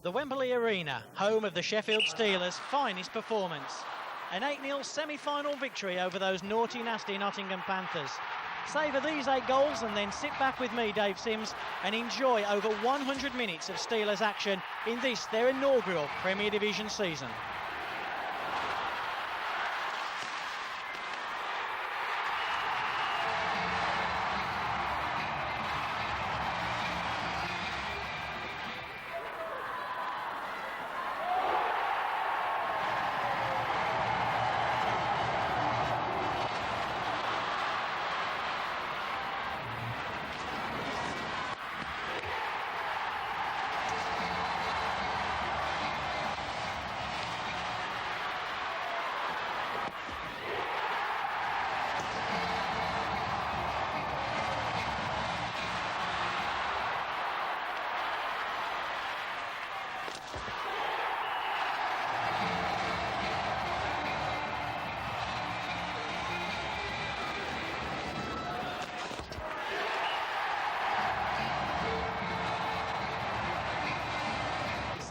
The Wembley Arena, home of the Sheffield Steelers' finest performance. An 8-0 semi-final victory over those naughty, nasty Nottingham Panthers. Savour these 8 goals and then sit back with me, Dave Sims, and enjoy over 100 minutes of Steelers action in this, their inaugural Premier Division season.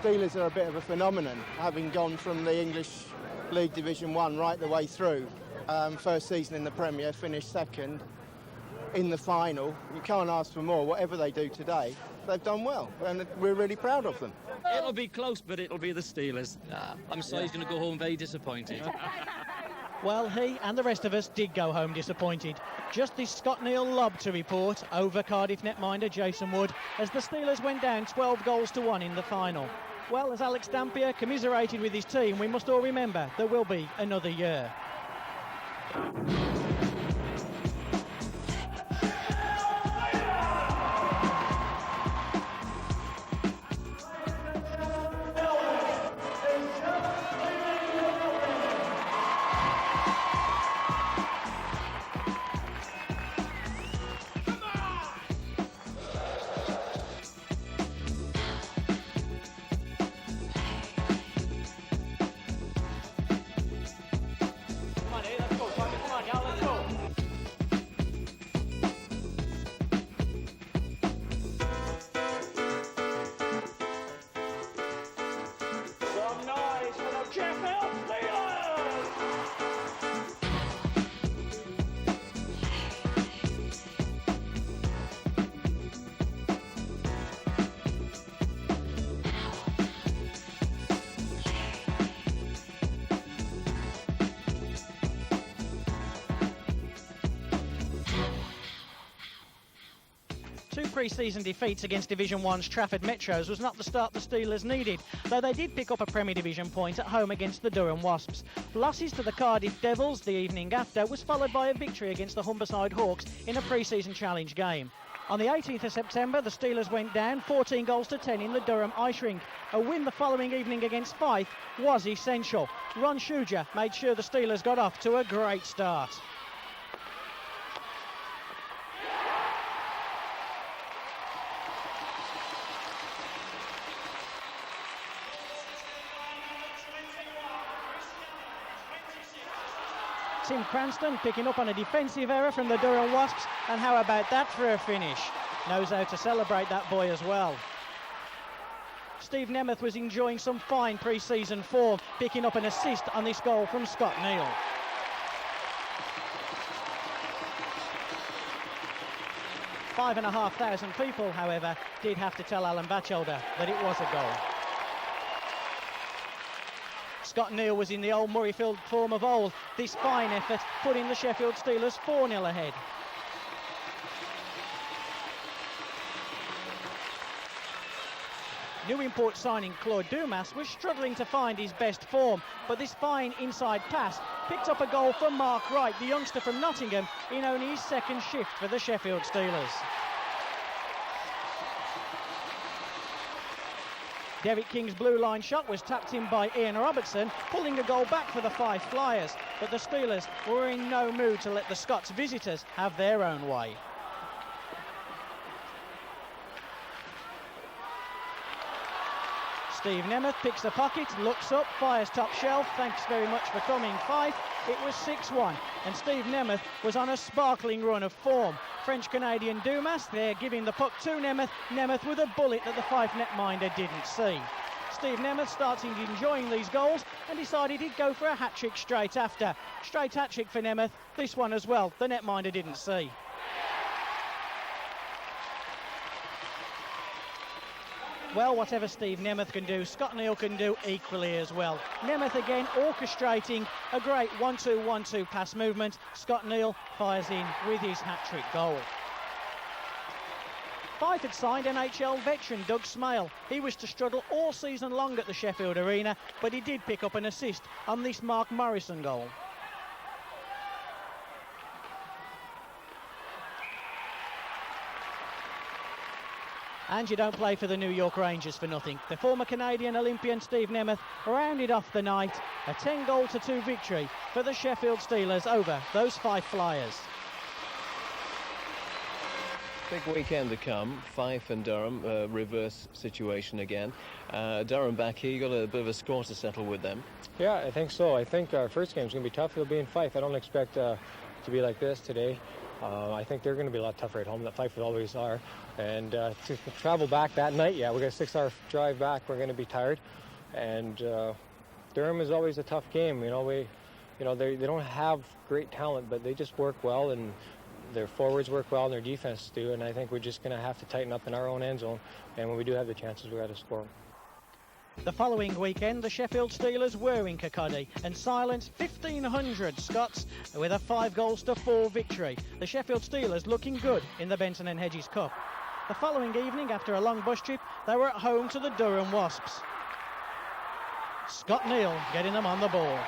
Steelers are a bit of a phenomenon, having gone from the English League Division 1 right the way through. First season in the Premier, finished second in the final. You can't ask for more. Whatever they do today, they've done well, and we're really proud of them. It'll be close, but it'll be the Steelers. I'm sorry, he's going to go home very disappointed. Well, he and the rest of us did go home disappointed. Just this Scott Neal lob to report over Cardiff netminder Jason Wood as the Steelers went down 12 goals to 1 in the final. Well, as Alex Dampier commiserated with his team, we must all remember there will be another year. Two pre-season defeats against Division 1's Trafford Metros was not the start the Steelers needed, though they did pick up a Premier Division point at home against the Durham Wasps. Losses to the Cardiff Devils the evening after was followed by a victory against the Humberside Hawks in a pre-season challenge game. On the 18th of September, the Steelers went down 14 goals to 10 in the Durham ice rink. A win the following evening against Fife was essential. Ron Shuger made sure the Steelers got off to a great start. Tim Cranston picking up on a defensive error from the Durham Wasps, and how about that for a finish? Knows how to celebrate that boy as well. Steve Nemeth was enjoying some fine pre-season form, picking up an assist on this goal from Scott Neal. Five and a half thousand people, however, did have to tell Alan Batchelder that it was a goal. Scott Neal was in the old Murrayfield form of old. This fine effort putting the Sheffield Steelers 4-0 ahead. New import signing Claude Dumas was struggling to find his best form, but this fine inside pass picked up a goal for Mark Wright, the youngster from Nottingham, in only his second shift for the Sheffield Steelers. Derek King's blue line shot was tapped in by Ian Robertson, pulling a goal back for the Fife Flyers, but the Steelers were in no mood to let the Scots visitors have their own way. Steve Nemeth picks the pocket, looks up, fires top shelf. Thanks very much for coming, Fife. It was 6-1, and Steve Nemeth was on a sparkling run of form. French-Canadian Dumas there giving the puck to Nemeth. Nemeth with a bullet that the Fife netminder didn't see. Steve Nemeth started enjoying these goals and decided he'd go for a hat-trick straight after. Straight hat-trick for Nemeth, this one as well, the netminder didn't see. Well, whatever Steve Nemeth can do, Scott Neal can do equally as well. Nemeth again orchestrating a great 1-2-1-2 pass movement. Scott Neal fires in with his hat-trick goal. Fife had signed NHL veteran Doug Smale. He was to struggle all season long at the Sheffield Arena, but he did pick up an assist on this Mark Morrison goal. And you don't play for the New York Rangers for nothing. The former Canadian Olympian Steve Nemeth rounded off the night. A 10-2 victory for the Sheffield Steelers over those Fife Flyers. Big weekend to come. Fife and Durham, reverse situation again. Durham back here, you got a bit of a score to settle with them. Yeah, I think so. I think our first game's going to be tough. It'll be in Fife. I don't expect to be like this today. I think they're going to be a lot tougher at home. That Fife always are. And to travel back that night, yeah, we got a 6-hour drive back. We're going to be tired. And Durham is always a tough game. They don't have great talent, but they just work well, and their forwards work well, and their defense do. And I think we're just going to have to tighten up in our own end zone. And when we do have the chances, we got to score. The following weekend, the Sheffield Steelers were in Kirkcaldy and silenced 1,500 Scots with a 5-4 victory. The Sheffield Steelers looking good in the Benson and Hedges Cup. The following evening, after a long bus trip, they were at home to the Durham Wasps. Scott Neal getting them on the ball.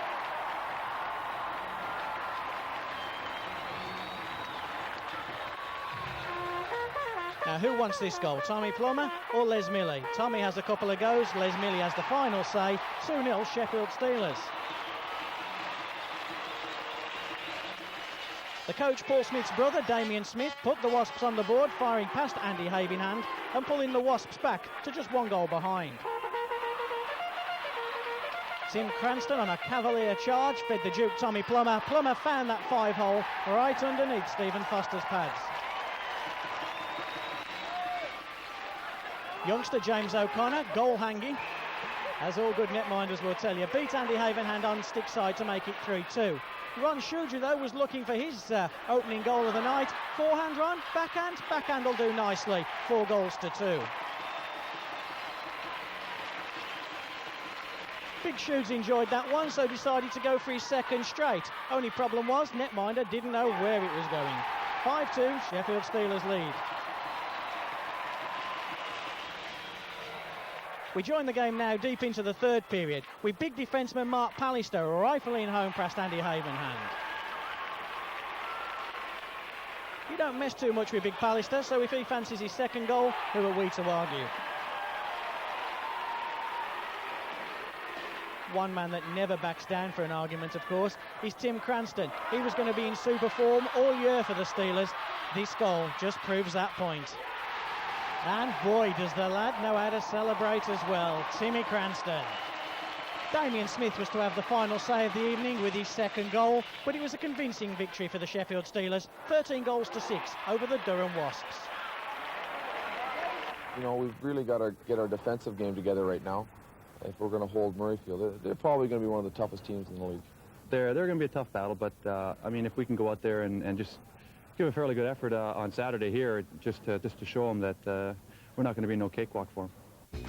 Now, who wants this goal? Tommy Plummer or Les Milley? Tommy has a couple of goes. Les Milley has the final say. 2-0 Sheffield Steelers. The coach Paul Smith's brother, Damien Smith, put the Wasps on the board, firing past Andy Havenhand and pulling the Wasps back to just 1 goal behind. Tim Cranston on a cavalier charge fed the Duke Tommy Plummer. Plummer found that 5-hole right underneath Stephen Foster's pads. Youngster James O'Connor, goal hanging, as all good netminders will tell you, beat Andy Havenhand on stick side to make it 3-2. Ron Shuger, though, was looking for his opening goal of the night. Forehand run, backhand will do nicely. 4-2. Big Shoes enjoyed that one, so decided to go for his second straight. Only problem was, netminder didn't know where it was going. 5-2, Sheffield Steelers lead. We join the game now deep into the third period with big defenceman Mark Pallister rifling home past Andy Havenhand. You don't mess too much with big Pallister, so if he fancies his second goal, who are we to argue? One man that never backs down for an argument, of course, is Tim Cranston. He was going to be in super form all year for the Steelers. This goal just proves that point. And boy, does the lad know how to celebrate as well. Timmy Cranston. Damien Smith was to have the final say of the evening with his second goal, but it was a convincing victory for the Sheffield Steelers, 13-6 over the Durham Wasps. We've really got to get our defensive game together right now if we're going to hold Murrayfield. They're probably going to be one of the toughest teams in the league. They're going to be a tough battle, but if we can go out there and just give a fairly good effort on Saturday here, just to show them that we're not going to be no cakewalk for them.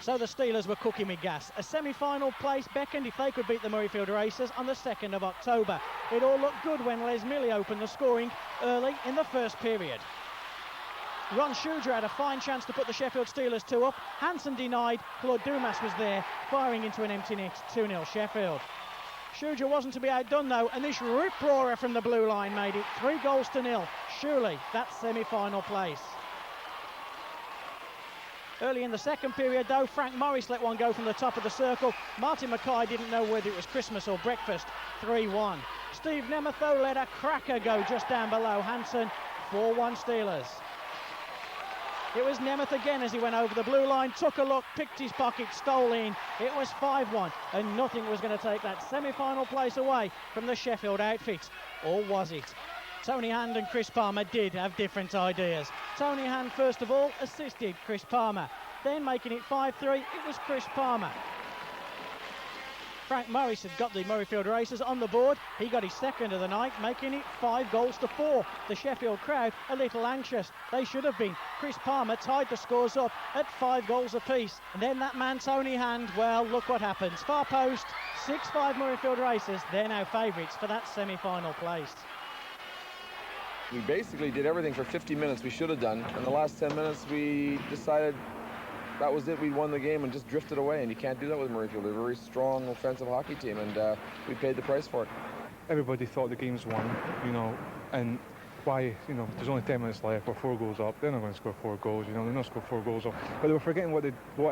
So the Steelers were cooking with gas. A semi-final place beckoned if they could beat the Murrayfield Racers on the 2nd of October. It all looked good when Les Milley opened the scoring early in the first period. Ron Shuger had a fine chance to put the Sheffield Steelers 2 up. Hansen denied. Claude Dumas was there, firing into an empty net. 2-0 Sheffield. Shuger wasn't to be outdone, though, and this rip-roarer from the blue line made it 3-0. Surely that's semi-final place. Early in the second period, though, Frank Morris let one go from the top of the circle. Martin Mackay didn't know whether it was Christmas or breakfast. 3-1. Steve Nemeth, though, let a cracker go just down below Hansen. 4-1 Steelers. It was Nemeth again as he went over the blue line, took a look, picked his pocket, stole in. It was 5-1, and nothing was going to take that semi-final place away from the Sheffield outfit. Or was it? Tony Hand and Chris Palmer did have different ideas. Tony Hand, first of all, assisted Chris Palmer. Then making it 5-3, it was Chris Palmer. Frank Morris had got the Murrayfield Racers on the board. He got his second of the night, making it 5-4. The Sheffield crowd a little anxious. They should have been. Chris Palmer tied the scores up at 5 goals apiece. And then that man, Tony Hand, well, look what happens. Far post, 6-5 Murrayfield Racers. They're now favourites for that semi-final place. We basically did everything for 50 minutes we should have done. In the last 10 minutes, we decided that was it. We won the game and just drifted away, and you can't do that with Murrayfield. They're a very strong offensive hockey team, and we paid the price for it. Everybody thought the game's won, you know, and why, you know, there's only 10 minutes left, we're 4 goals up, they're not going to score 4 goals, you know, they're not score 4 goals up. But they were forgetting what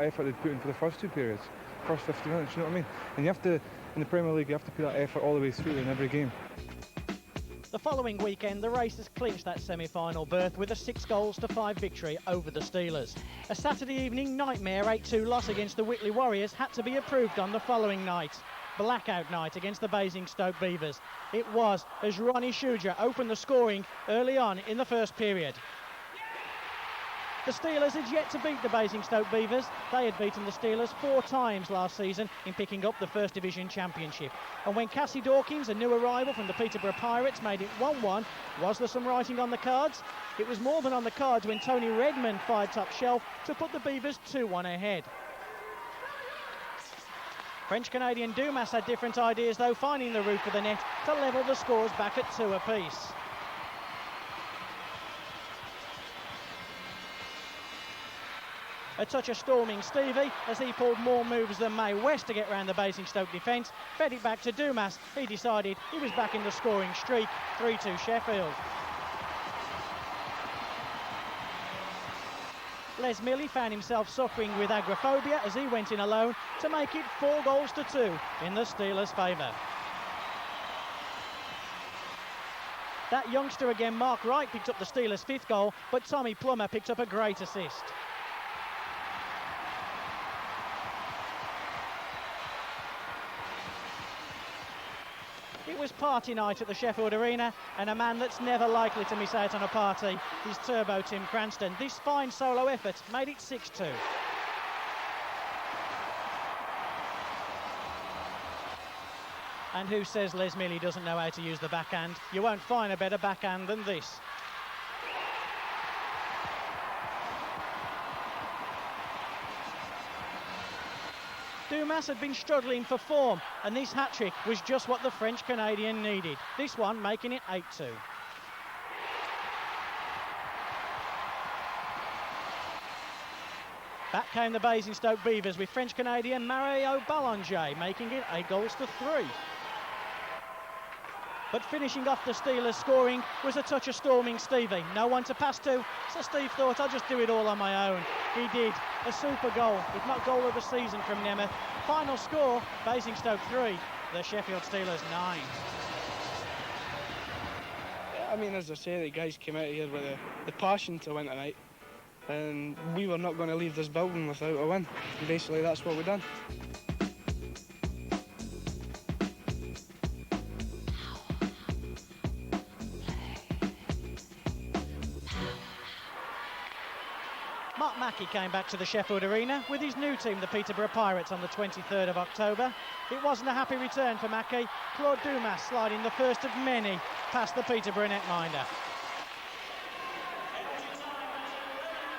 effort they'd put in for the first 2 periods, first 50 minutes, you know what I mean? And you have to, in the Premier League, you have to put that effort all the way through in every game. The following weekend, the Racers clinched that semi-final berth with a 6-5 victory over the Steelers. A Saturday evening nightmare 8-2 loss against the Whitley Warriors had to be approved on the following night. Blackout night against the Basingstoke Beavers. It was as Ronnie Schuger opened the scoring early on in the first period. The Steelers had yet to beat the Basingstoke Beavers. They had beaten the Steelers 4 times last season in picking up the First Division Championship. And when Cassie Dawkins, a new arrival from the Peterborough Pirates, made it 1-1, was there some writing on the cards? It was more than on the cards when Tony Redmond fired top shelf to put the Beavers 2-1 ahead. French-Canadian Dumas had different ideas though, finding the roof of the net to level the scores back at 2 apiece. A touch of storming Stevie as he pulled more moves than May West to get round the Basingstoke defence. Fed it back to Dumas. He decided he was back in the scoring streak. 3-2 Sheffield. Les Milley found himself suffering with agoraphobia as he went in alone to make it 4-2 in the Steelers' favour. That youngster again, Mark Wright, picked up the Steelers' 5th goal, but Tommy Plummer picked up a great assist. It was party night at the Sheffield Arena, and a man that's never likely to miss out on a party is Turbo Tim Cranston. This fine solo effort made it 6-2. And who says Les Milley doesn't know how to use the backhand? You won't find a better backhand than this. Dumas had been struggling for form, and this hat-trick was just what the French-Canadian needed. This one making it 8-2. Back came the Basingstoke Beavers with French-Canadian Mario Ballanger making it 8-3. But finishing off the Steelers' scoring was a touch of storming Stevie. No one to pass to, so Steve thought, I'll just do it all on my own. He did. A super goal, if not goal of the season from Nemeth. Final score, Basingstoke 3, the Sheffield Steelers 9. I mean, as I say, the guys came out here with the passion to win tonight. And we were not going to leave this building without a win. And basically, that's what we've done. Mark Mackey came back to the Sheffield Arena with his new team, the Peterborough Pirates, on the 23rd of October. It wasn't a happy return for Mackey. Claude Dumas sliding the first of many past the Peterborough netminder.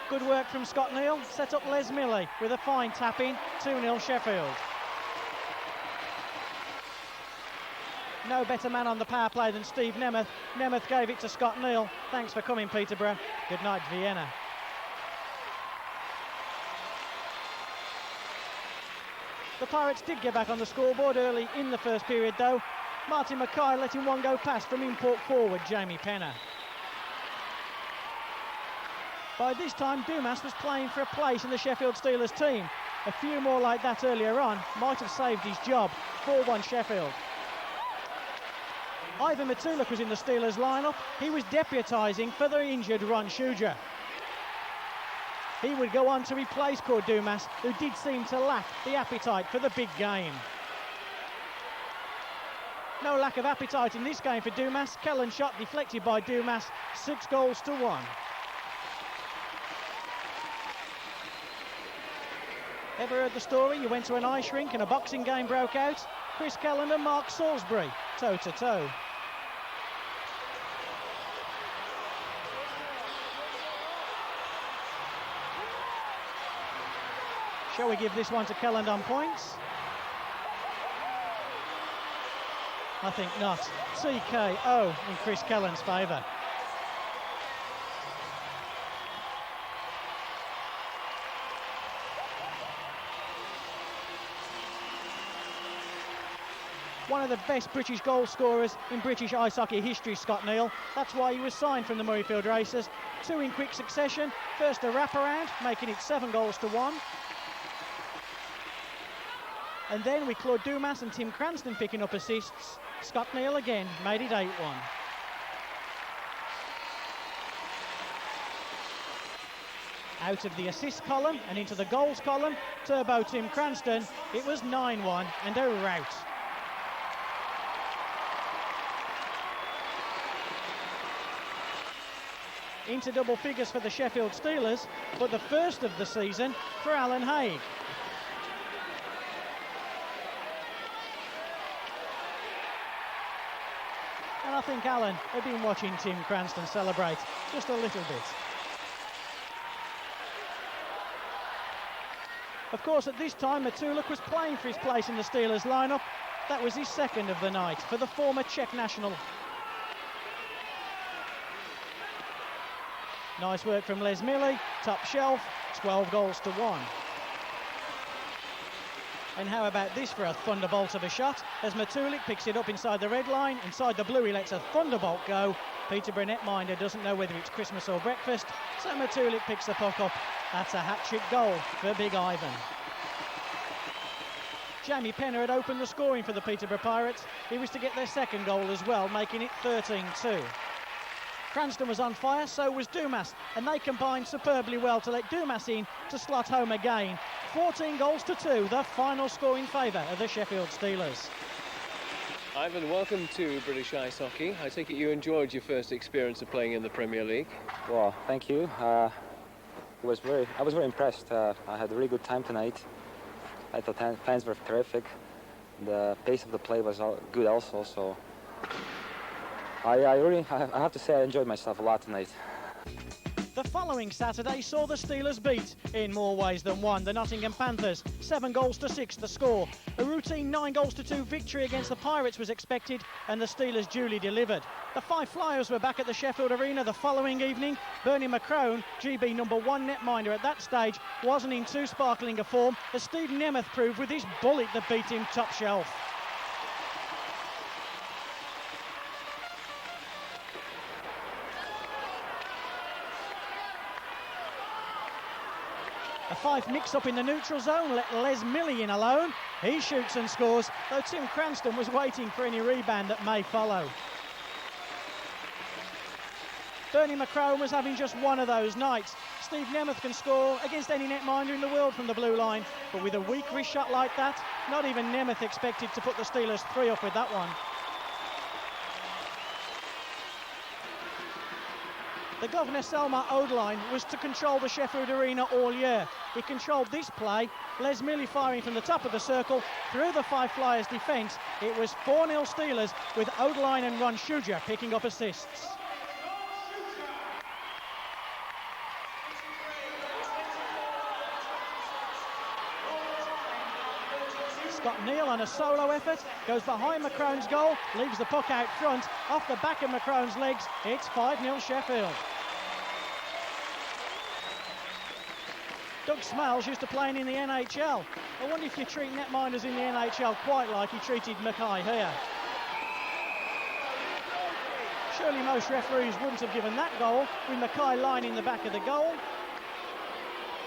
Good work from Scott Neal, set up Les Milley with a fine tap-in, 2-0 Sheffield. No better man on the power play than Steve Nemeth. Nemeth gave it to Scott Neal. Thanks for coming, Peterborough. Good night, Vienna. The Pirates did get back on the scoreboard early in the first period though. Martin Mackay letting one go past from import forward Jamie Penner. By this time Dumas was playing for a place in the Sheffield Steelers team. A few more like that earlier on might have saved his job. 4-1 Sheffield. Ivan Matulak was in the Steelers lineup. He was deputising for the injured Ron Schuger. He would go on to replace Claude Dumas, who did seem to lack the appetite for the big game. No lack of appetite in this game for Dumas. Kellen's shot deflected by Dumas, 6-1. Ever heard the story? You went to an ice rink and a boxing game broke out. Chris Kellen and Mark Salisbury, toe-to-toe. Shall we give this one to Kelland on points? I think not. TKO in Chris Kellen's favour. One of the best British goal scorers in British ice hockey history, Scott Neal. That's why he was signed from the Murrayfield Racers. 2 in quick succession. First a wraparound, making it 7-1. And then with Claude Dumas and Tim Cranston picking up assists, Scott Neal again made it 8-1. Out of the assist column and into the goals column, Turbo Tim Cranston, it was 9-1 and a rout. Into double figures for the Sheffield Steelers, but the first of the season for Alan Haig. And I think Alan had been watching Tim Cranston celebrate just a little bit. Of course, at this time, Matulak was playing for his place in the Steelers lineup. That was his second of the night for the former Czech national. Nice work from Les Milley, top shelf, 12-1. And how about this for a thunderbolt of a shot? As Matulak picks it up inside the red line, inside the blue he lets a thunderbolt go. Peterborough netminder doesn't know whether it's Christmas or breakfast, so Matulak picks the puck up. That's a hat-trick goal for Big Ivan. Jamie Penner had opened the scoring for the Peterborough Pirates. He was to get their second goal as well, making it 13-2. Cranston was on fire, so was Dumas, and they combined superbly well to let Dumas in to slot home again. 14-2, the final score in favour of the Sheffield Steelers. Ivan, welcome to British Ice Hockey. I take it you enjoyed your first experience of playing in the Premier League. Well, thank you. I was very impressed. I had a really good time tonight. I thought fans were terrific. The pace of the play was good also, so I have to say I enjoyed myself a lot tonight. The following Saturday saw the Steelers beat, in more ways than one, the Nottingham Panthers. 7-6 the score. A routine 9-2 victory against the Pirates was expected, and the Steelers duly delivered. The Fife Flyers were back at the Sheffield Arena the following evening. Bernie McCrone, GB #1 netminder at that stage, wasn't in too sparkling a form, as Steve Nemeth proved with his bullet that beat him top shelf. A Fife mix-up in the neutral zone let Les Milley in alone. He shoots and scores, though Tim Cranston was waiting for any rebound that may follow. Bernie McCrone was having just one of those nights. Steve Nemeth can score against any netminder in the world from the blue line, but with a weak wrist shot like that, not even Nemeth expected to put the Steelers 3 up with that one. The Governor Selma Odeline was to control the Sheffield Arena all year. He controlled this play, Les Milley firing from the top of the circle through the Fife Flyers defence. It was 4-0 Steelers, with Odeline and Ron Shuja picking up assists. Scott Neal on a solo effort, goes behind McCrone's goal, leaves the puck out front, off the back of McCrone's legs, it's 5-0 Sheffield. Doug Smalls used to playing in the NHL. I wonder if you treat netminders in the NHL quite like he treated Mackay here. Surely most referees wouldn't have given that goal with Mackay lining the back of the goal.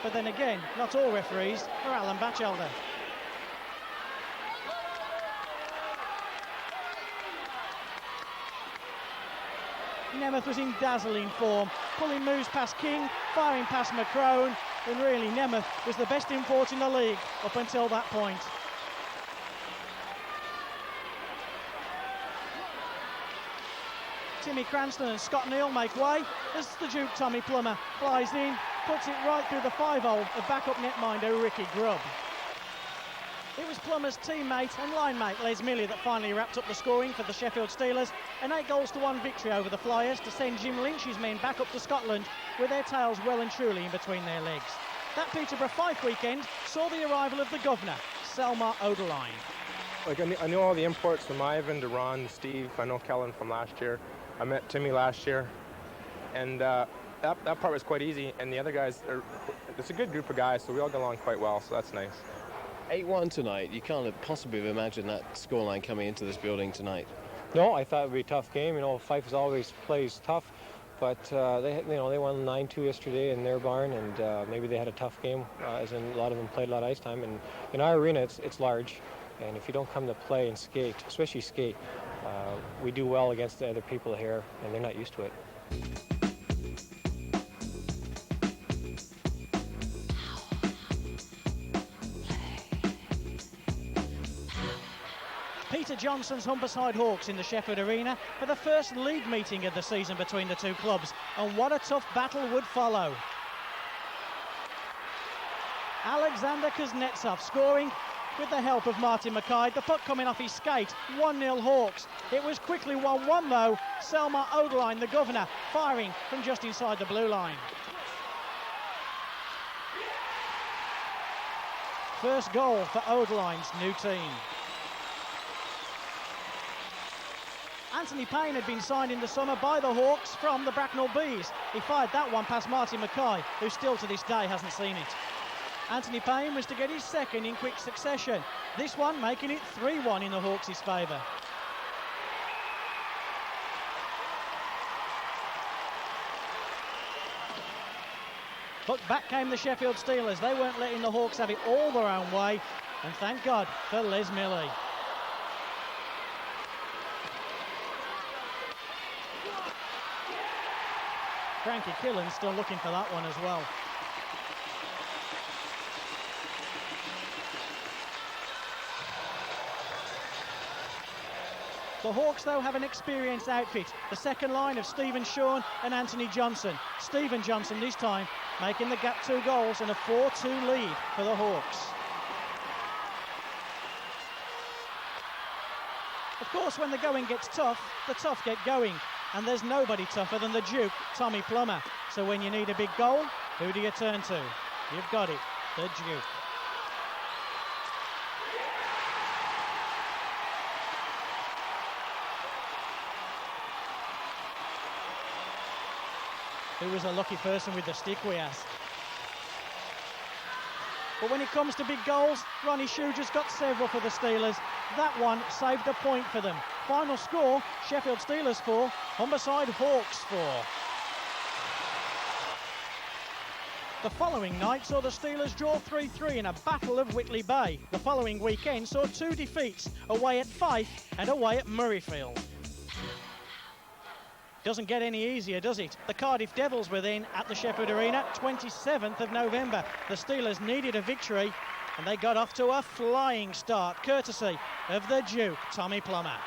But then again, not all referees are Alan Batchelder. Nemeth was in dazzling form, pulling moves past King, firing past McCrone. and really Nemeth was the best import in the league up until that point. Timmy Cranston and Scott Neal make way as the Duke Tommy Plummer flies in, puts it right through the 5-hole of backup netminder Ricky Grubb. It was Plummer's teammate and line mate Les Milley that finally wrapped up the scoring for the Sheffield Steelers, an 8-1 victory over the Flyers to send Jim Lynch's men back up to Scotland with their tails well and truly in between their legs. That Peterborough Fife weekend saw the arrival of the governor, Selma Oderline. I know all the imports from Ivan, Duran, Steve. I know Kellen from last year. I met Timmy last year, and that part was quite easy. And the other guys, it's a good group of guys, so we all get along quite well. So that's nice. 8-1 tonight. You can't possibly have imagined that scoreline coming into this building tonight. No, I thought it would be a tough game. You know, Fife always plays tough, but they won 9-2 yesterday in their barn, and maybe they had a tough game, as in a lot of them played a lot of ice time. And in our arena, it's large, and if you don't come to play and skate, especially skate, we do well against the other people here, and they're not used to it. Peter Johnson's Humberside Hawks in the Sheffield Arena for the first league meeting of the season between the two clubs, and what a tough battle would follow. Alexander Kuznetsov scoring with the help of Martin Mackay, the puck coming off his skate, 1-0 Hawks. It was quickly 1-1 though, Selma Oderline, the governor, firing from just inside the blue line. First goal for Oderline's new team. Anthony Payne had been signed in the summer by the Hawks from the Bracknell Bees. He fired that one past Martin Mackay, who still to this day hasn't seen it. Anthony Payne was to get his second in quick succession. This one making it 3-1 in the Hawks' favour. But back came the Sheffield Steelers. They weren't letting the Hawks have it all their own way, and thank God for Les Milley. Frankie Killen's still looking for that one as well. The Hawks, though, have an experienced outfit. The second line of Stephen Shawn and Anthony Johnson. Stephen Johnson this time making the gap 2 goals and a 4-2 lead for the Hawks. Of course, when the going gets tough, the tough get going. And there's nobody tougher than the Duke, Tommy Plummer. So when you need a big goal, who do you turn to? You've got it, the Duke. Who was a lucky person with the stick, we ask. But when it comes to big goals, Ronnie Shuger's got several for the Steelers. That one saved a point for them. Final score, Sheffield Steelers 4, Humberside Hawks 4. The following night saw the Steelers draw 3-3 in a battle of Whitley Bay. The following weekend saw 2 defeats, away at Fife and away at Murrayfield. Doesn't get any easier, does it? The Cardiff Devils were then at the Sheffield Arena, 27th of November. The Steelers needed a victory, and they got off to a flying start, courtesy of the Duke, Tommy Plummer.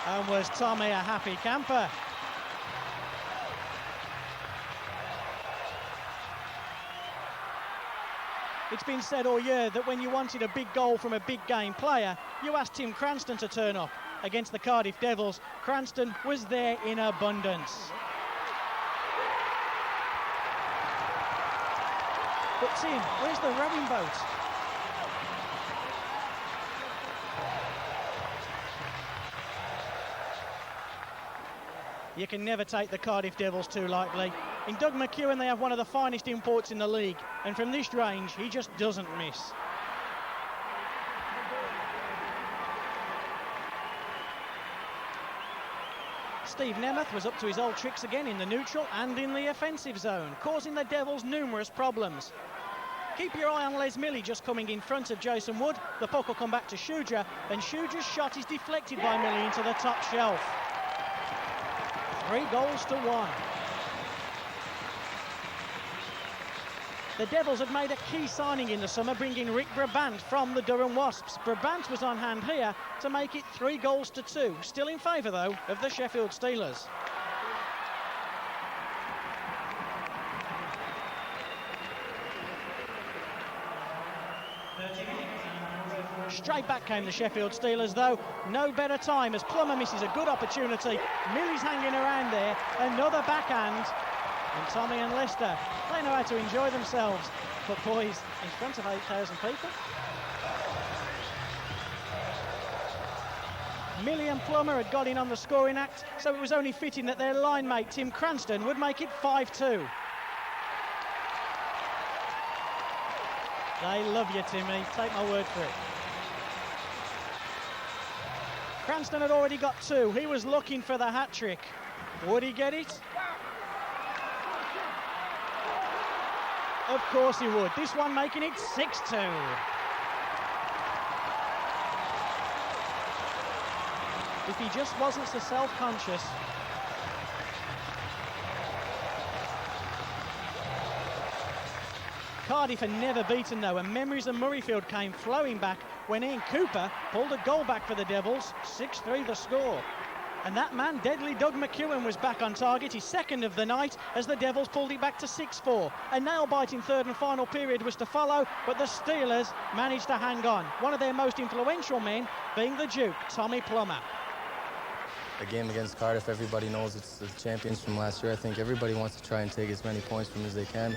And was Tommy a happy camper? It's been said all year that when you wanted a big goal from a big game player, you asked Tim Cranston to turn up. Against the Cardiff Devils, Cranston was there in abundance. But Tim, where's the rowing boat? You can never take the Cardiff Devils too lightly. In Doug McEwen, they have one of the finest imports in the league, and from this range, he just doesn't miss. Steve Nemeth was up to his old tricks again in the neutral and in the offensive zone, causing the Devils numerous problems. Keep your eye on Les Milley just coming in front of Jason Wood. The puck will come back to Shuger, and Shuger's shot is deflected by Milley into the top shelf. 3-1. The Devils had made a key signing in the summer, bringing Rick Brabant from the Durham Wasps. Brabant was on hand here to make it 3-2. Still in favour, though, of the Sheffield Steelers. Straight back came the Sheffield Steelers, though. No better time as Plummer misses a good opportunity. Millie's hanging around there. Another backhand. And Tommy and Lester, they know how to enjoy themselves. But boys, in front of 8,000 people. Millie and Plummer had got in on the scoring act, so it was only fitting that their line mate Tim Cranston would make it 5-2. They love you, Timmy. Take my word for it. Cranston had already got 2. He was looking for the hat-trick. Would he get it? Of course he would. This one making it 6-2. If he just wasn't so self-conscious. Cardiff are never beaten, though, and memories of Murrayfield came flowing back when Ian Cooper pulled a goal back for the Devils. 6-3 the score. And that man, deadly Doug McEwen, was back on target, his second of the night, as the Devils pulled it back to 6-4. A nail-biting third and final period was to follow, but the Steelers managed to hang on. One of their most influential men being the Duke, Tommy Plummer. A game against Cardiff, everybody knows it's the champions from last year. I think everybody wants to try and take as many points from as they can.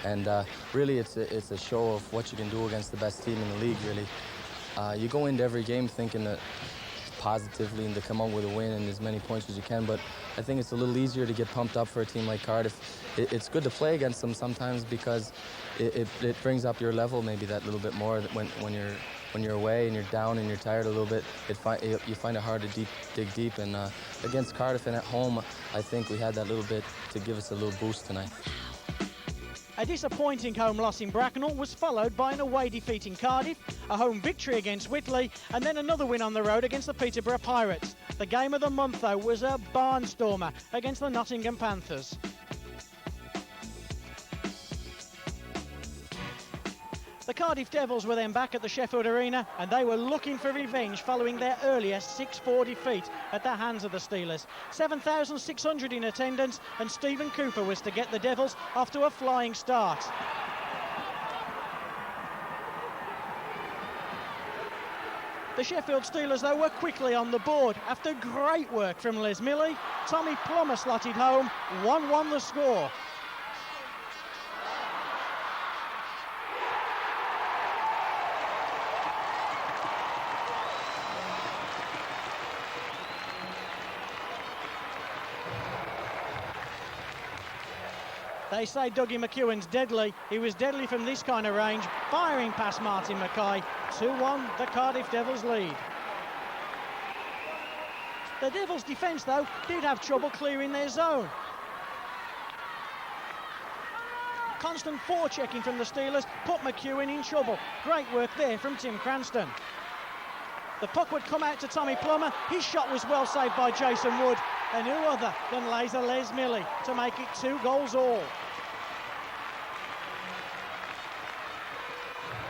And really, it's a show of what you can do against the best team in the league, really. You go into every game thinking that positively and to come out with a win and as many points as you can, but I think it's a little easier to get pumped up for a team like Cardiff. It's good to play against them sometimes because it brings up your level maybe that little bit more when you're away and you're down and you're tired a little bit. You find it hard to dig deep, and against Cardiff and at home, I think we had that little bit to give us a little boost tonight. A disappointing home loss in Bracknell was followed by an away defeat in Cardiff, a home victory against Whitley, and then another win on the road against the Peterborough Pirates. The game of the month, though, was a barnstormer against the Nottingham Panthers. The Cardiff Devils were then back at the Sheffield Arena, and they were looking for revenge following their earlier 6-4 defeat at the hands of the Steelers. 7,600 in attendance, and Stephen Cooper was to get the Devils off to a flying start. The Sheffield Steelers, though, were quickly on the board. After great work from Les Milley, Tommy Plummer slotted home, 1-1 the score. They say Dougie McEwen's deadly. He was deadly from this kind of range, firing past Martin Mackay. 2-1, the Cardiff Devils lead. The Devils' defence, though, did have trouble clearing their zone. Constant forechecking from the Steelers put McEwen in trouble. Great work there from Tim Cranston. The puck would come out to Tommy Plummer. His shot was well saved by Jason Wood. And who other than Laser Les Milley to make it 2 all.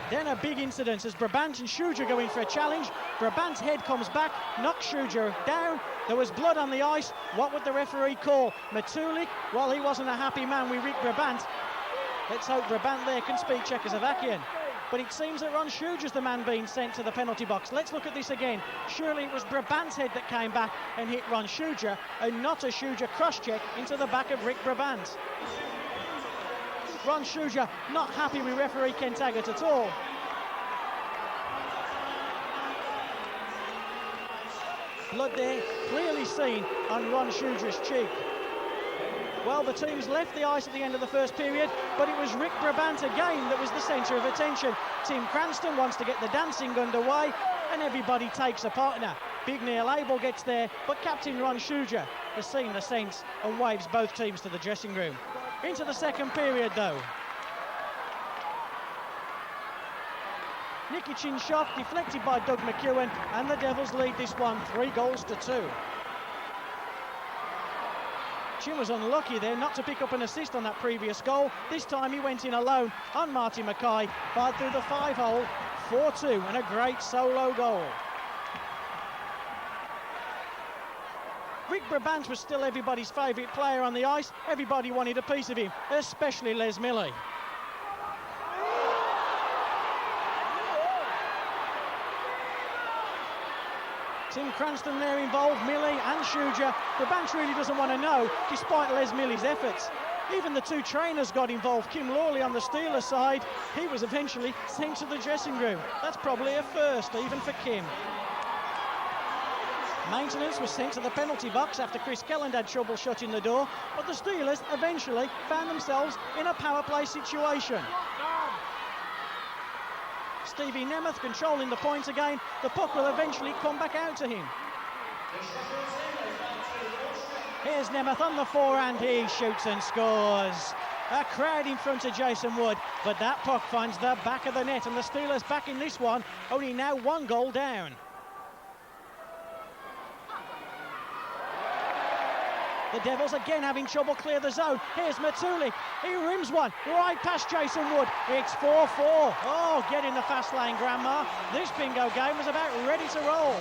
Then a big incident as Brabant and Schuger go in for a challenge. Brabant's head comes back, knocks Schuger down. There was blood on the ice. What would the referee call? Matulik? Well, he wasn't a happy man with Rick Brabant. Let's hope Brabant there can speak Czechoslovakian. But it seems that Ron Schuger's the man being sent to the penalty box. Let's look at this again. Surely it was Brabant's head that came back and hit Ron Schuger, and not a Schuger cross-check into the back of Rick Brabant. Ron Schuger not happy with referee Ken Taggart at all. Blood there, clearly seen on Ron Schuger's cheek. Well, the teams left the ice at the end of the first period, but it was Rick Brabant again that was the centre of attention. Tim Cranston wants to get the dancing underway, and everybody takes a partner. Big Neil Abel gets there, but Captain Ron Schuger has seen the sense and waves both teams to the dressing room. Into the second period, though. Nikichin's shot deflected by Doug McEwen, and the Devils lead this one 3-2. Tim was unlucky there not to pick up an assist on that previous goal. This time he went in alone on Martin Mackay, fired through the 5-hole, 4-2, and a great solo goal. Rick Brabant was still everybody's favourite player on the ice. Everybody wanted a piece of him, especially Les Milley. Tim Cranston there involved, Milley and Shuja. Brabant really doesn't want to know, despite Les Milley's efforts. Even the two trainers got involved. Kim Lawley on the Steelers side, he was eventually sent to the dressing room. That's probably a first, even for Kim. Maintenance was sent to the penalty box after Chris Kelland had trouble shutting the door, but the Steelers eventually found themselves in a power play situation. Stevie Nemeth controlling the point again. The puck will eventually come back out to him. Here's Nemeth on the forehand. He shoots and scores. A crowd in front of Jason Wood, but that puck finds the back of the net, and the Steelers back in this one, only now 1 goal down. The Devils again having trouble clear the zone. Here's Matuli. He rims one right past Jason Wood. It's 4-4. Oh, get in the fast lane, Grandma. This bingo game was about ready to roll.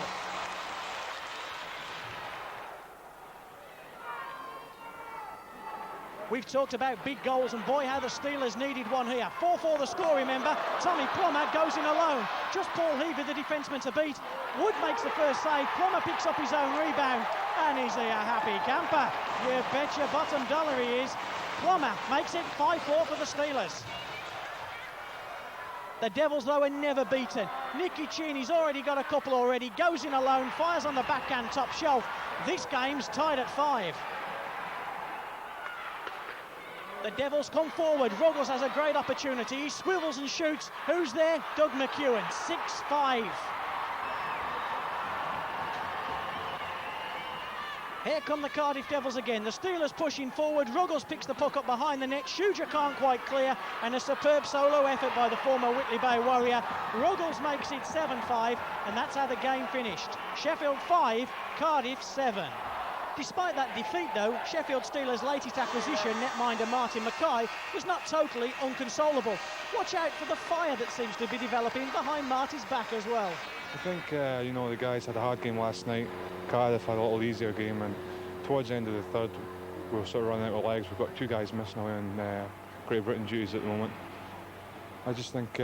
We've talked about big goals, and boy, how the Steelers needed one here. 4-4 the score, remember. Tommy Plummer goes in alone. Just Paul Heaver, the defenceman, to beat. Wood makes the first save. Plummer picks up his own rebound. And is he a happy camper? You bet your bottom dollar he is. Plummer makes it 5-4 for the Steelers. The Devils, though, are never beaten. Nicky Cheney's already got a couple already. Goes in alone, fires on the backhand top shelf. This game's tied at 5. The Devils come forward. Ruggles has a great opportunity. He swivels and shoots. Who's there? Doug McEwen. 6-5. Here come the Cardiff Devils again. The Steelers pushing forward. Ruggles picks the puck up behind the net. Shuja can't quite clear. And a superb solo effort by the former Whitley Bay Warrior. Ruggles makes it 7-5. And that's how the game finished. Sheffield 5, Cardiff 7. Despite that defeat, though, Sheffield Steelers' latest acquisition, netminder Martin Mackay, was not totally unconsolable. Watch out for the fire that seems to be developing behind Marty's back as well. I think, the guys had a hard game last night. Cardiff had a little easier game, and towards the end of the third, we were sort of running out of legs. We've got 2 guys missing away on Great Britain duties at the moment. I just think,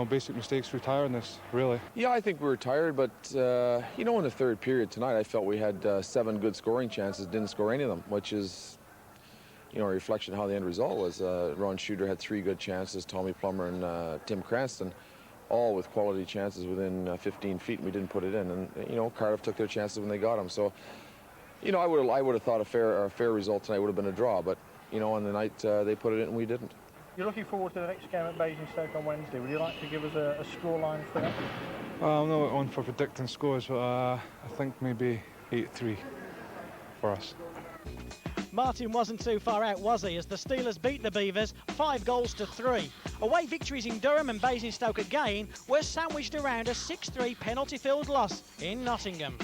basic mistakes through tiredness, really. Yeah, I think we were tired, but, in the third period tonight, I felt we had 7 good scoring chances, didn't score any of them, which is, a reflection of how the end result was. Ron Shooter had 3 good chances, Tommy Plummer and Tim Cranston, all with quality chances within 15 feet, and we didn't put it in. And, Cardiff took their chances when they got them. So, I would have thought a fair result tonight would have been a draw, but, on the night they put it in and we didn't. You're looking forward to the next game at Basingstoke on Wednesday. Would you like to give us a scoreline for that? I'm not on for predicting scores, but I think maybe 8-3 for us. Martin wasn't too far out, was he, as the Steelers beat the Beavers 5-3. Away victories in Durham and Basingstoke again were sandwiched around a 6-3 penalty-filled loss in Nottingham.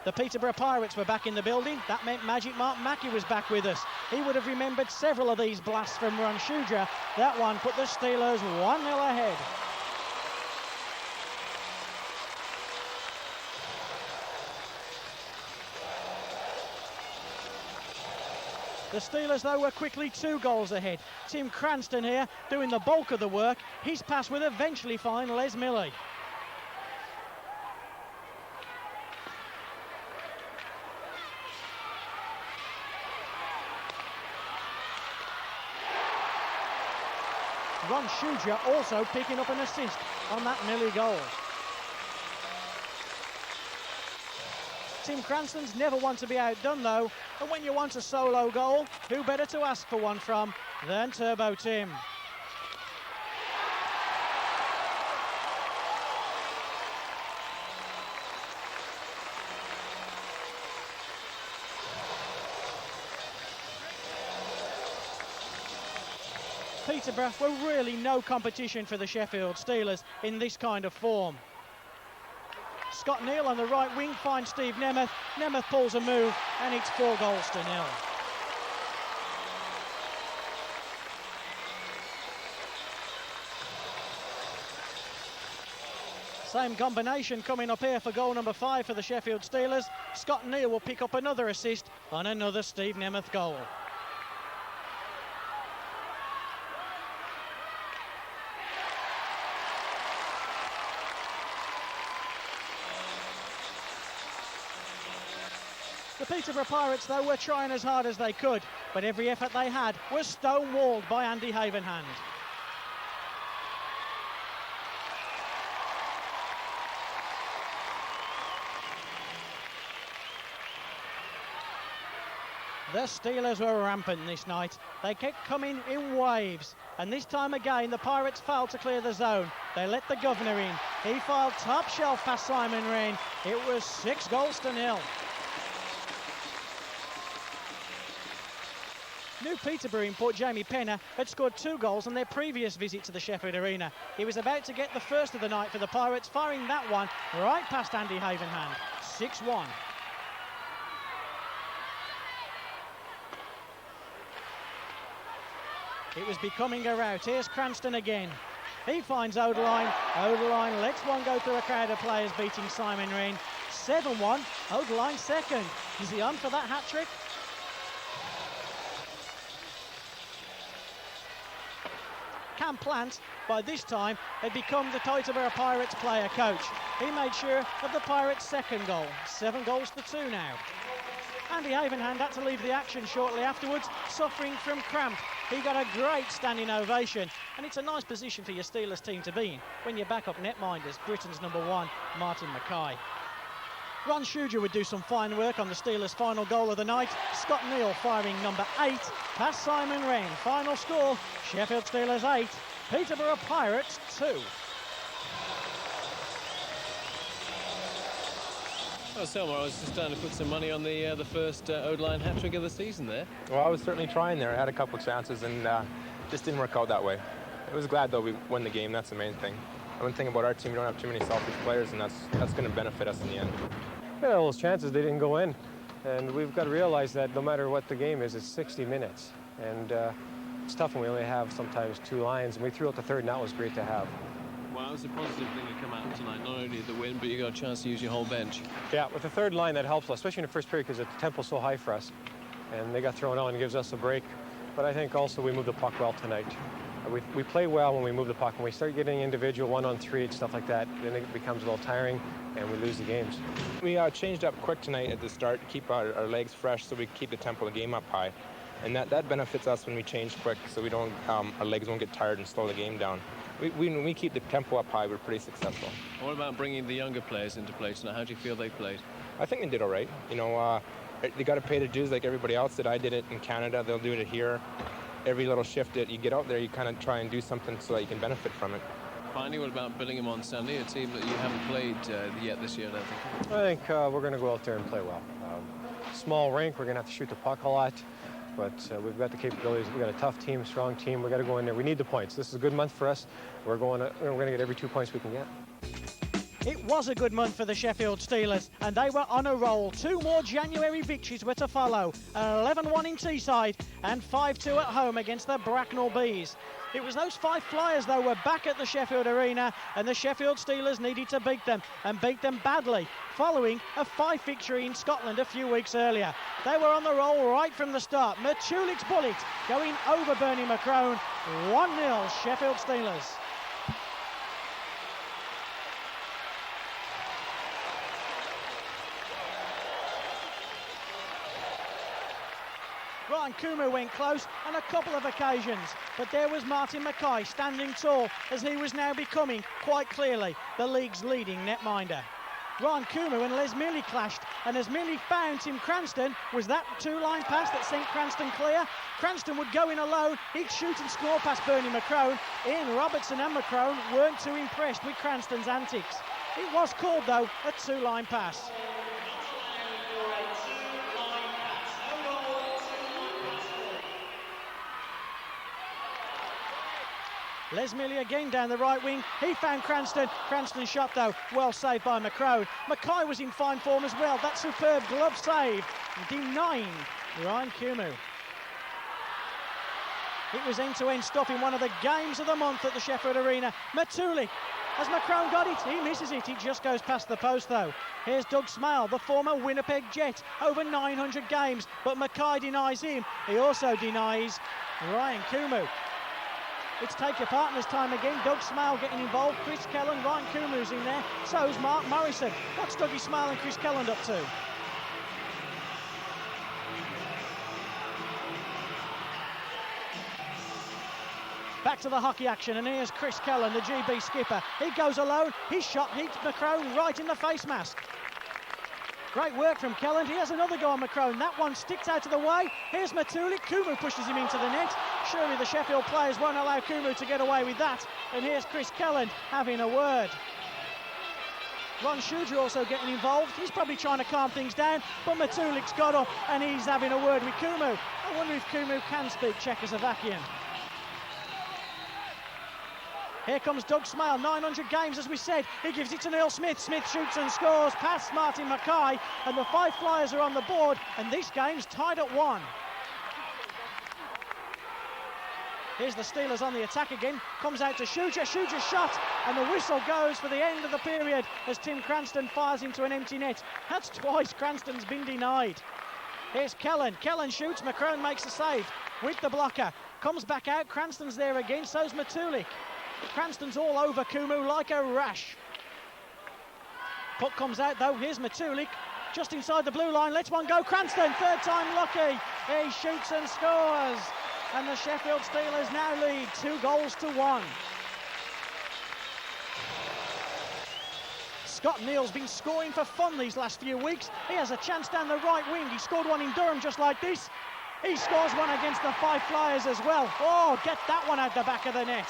The Peterborough Pirates were back in the building. That meant Magic Mark Mackey was back with us. He would have remembered several of these blasts from Ron Shudra. That one put the Steelers 1-0 ahead. The Steelers, though, were quickly 2 goals ahead. Tim Cranston here doing the bulk of the work. His pass would eventually find Les Milley. Ron Shudra also picking up an assist on that Milley goal. Tim Cranston's never one to be outdone, though, and when you want a solo goal, who better to ask for one from than Turbo Tim? Peterborough were really no competition for the Sheffield Steelers in this kind of form. Scott Neal on the right wing finds Steve Nemeth. Nemeth pulls a move, and it's 4 goals to 0. Same combination coming up here for goal number 5 for the Sheffield Steelers. Scott Neal will pick up another assist on another Steve Nemeth goal. The Peterborough Pirates, though, were trying as hard as they could, but every effort they had was stonewalled by Andy Havenhand. The Steelers were rampant this night. They kept coming in waves, and this time again the Pirates failed to clear the zone. They let the governor in. He filed top shelf past Simon Rain. It was 6 goals to 0. New Peterborough import Jamie Penner had scored 2 goals on their previous visit to the Sheffield Arena. He was about to get the first of the night for the Pirates, firing that one right past Andy Havenhand. 6-1. It was becoming a rout. Here's Cranston again. He finds Odeline. Odeline lets one go through a crowd of players, beating Simon Rain. 7-1. Odeline second. Is he on for that hat-trick? Cam Plant, by this time, had become the Peterborough Pirates player coach. He made sure of the Pirates' second goal. 7 goals to 2 now. Andy Havenhand had to leave the action shortly afterwards, suffering from cramp. He got a great standing ovation, and it's a nice position for your Steelers team to be in when you back up netminders, Britain's number 1, Martin Mackay. Ron Shuger would do some fine work on the Steelers' final goal of the night. Scott Neal firing number 8 past Simon Rain. Final score, Sheffield Steelers 8, Peterborough Pirates 2. Well, Selma, I was just trying to put some money on the first Odeline hat-trick of the season there. Well, I was certainly trying there. I had a couple of chances and just didn't work out that way. I was glad, though, we won the game. That's the main thing. One thing about our team, we don't have too many selfish players, and that's going to benefit us in the end. Yeah, those chances, they didn't go in. And we've got to realize that no matter what the game is, it's 60 minutes. And it's tough when we only have sometimes 2 lines. And we threw out the third, and that was great to have. Well, that was a positive thing to come out tonight. Not only the win, but you got a chance to use your whole bench. Yeah, with the third line, that helps us, especially in the first period, because the tempo's so high for us. And they got thrown out and gives us a break. But I think also we moved the puck well tonight. We play well when we move the puck. When we start getting individual 1-on-3 and stuff like that, then it becomes a little tiring and we lose the games. We changed up quick tonight at the start to keep our legs fresh so we keep the tempo of the game up high. And that benefits us when we change quick so we don't our legs won't get tired and slow the game down. When we keep the tempo up high, we're pretty successful. What about bringing the younger players into play tonight? How do you feel they played? I think they did all right. You know, they got to pay the dues like everybody else did. I did it in Canada. They'll do it here. Every little shift that you get out there, you kind of try and do something so that you can benefit from it. Finally, what about Billingham on Sunday, a team that you haven't played yet this year, I don't think? I think we're going to go out there and play well. Small rink, we're going to have to shoot the puck a lot, but we've got the capabilities. We've got a tough team, strong team. We've got to go in there. We need the points. This is a good month for us. We're going to get every 2 points we can get. It was a good month for the Sheffield Steelers, and they were on a roll. 2 more January victories were to follow. An 11-1 in Teesside and 5-2 at home against the Bracknell Bees. It was those 5 Flyers, though, were back at the Sheffield Arena, and the Sheffield Steelers needed to beat them, and beat them badly, following a 5 victory in Scotland a few weeks earlier. They were on the roll right from the start. Machulik's bullet going over Bernie McCrone. 1-0 Sheffield Steelers. Ryan Kumu went close on a couple of occasions, but there was Martin Mackay standing tall as he was now becoming, quite clearly, the league's leading netminder. Ryan Kumu and Les Milley clashed, and as Milley found Tim Cranston, was that 2-line pass that sent Cranston clear? Cranston would go in alone, he'd shoot and score past Bernie McCrone. Ian Robertson and McCrone weren't too impressed with Cranston's antics. It was called, though, a 2-line pass. Les Millie again down the right wing. He found Cranston. Cranston's shot, though, well saved by McCrone. Mackay was in fine form as well. That superb glove save denying Ryan Kumu. It was end-to-end stuff in one of the games of the month at the Sheffield Arena. Matulik, has McCrone got it? He misses it. He just goes past the post, though. Here's Doug Smale, the former Winnipeg Jet, over 900 games, but Mackay denies him. He also denies Ryan Kumu. It's take your partner's time again. Doug Smale getting involved. Chris Kelland, Ryan Kumu's in there. So's Mark Morrison. What's Dougie Smale and Chris Kelland up to? Back to the hockey action, and here's Chris Kelland, the GB skipper. He goes alone. His shot hits McCrone right in the face mask. Great work from Kelland. He has another go on McCrone. That one sticks out of the way. Here's Matulik. Kumu pushes him into the net. Surely the Sheffield players won't allow Kumu to get away with that. And here's Chris Kelland having a word. Ron Schuger also getting involved. He's probably trying to calm things down, but Matulik's got up and he's having a word with Kumu. I wonder if Kumu can speak Czechoslovakian. Here comes Doug Smale, 900 games, as we said. He gives it to Neil Smith. Smith shoots and scores past Martin Mackay, and the Fife Flyers are on the board, and this game's tied at 1. Here's the Steelers on the attack again. Comes out to Schuger. Schuger's shot, and the whistle goes for the end of the period as Tim Cranston fires into an empty net. That's twice Cranston's been denied. Here's Kelland. Kelland shoots. McCrone makes a save with the blocker. Comes back out. Cranston's there again. So's Matulik. Cranston's all over Kumu like a rash. Puck comes out though. Here's Matulik just inside the blue line. Lets one go. Cranston, third time lucky. He shoots and scores. And the Sheffield Steelers now lead 2-1. Scott Neal's been scoring for fun these last few weeks. He has a chance down the right wing. He scored one in Durham just like this. He scores one against the Fife Flyers as well. Oh, get that one out the back of the net.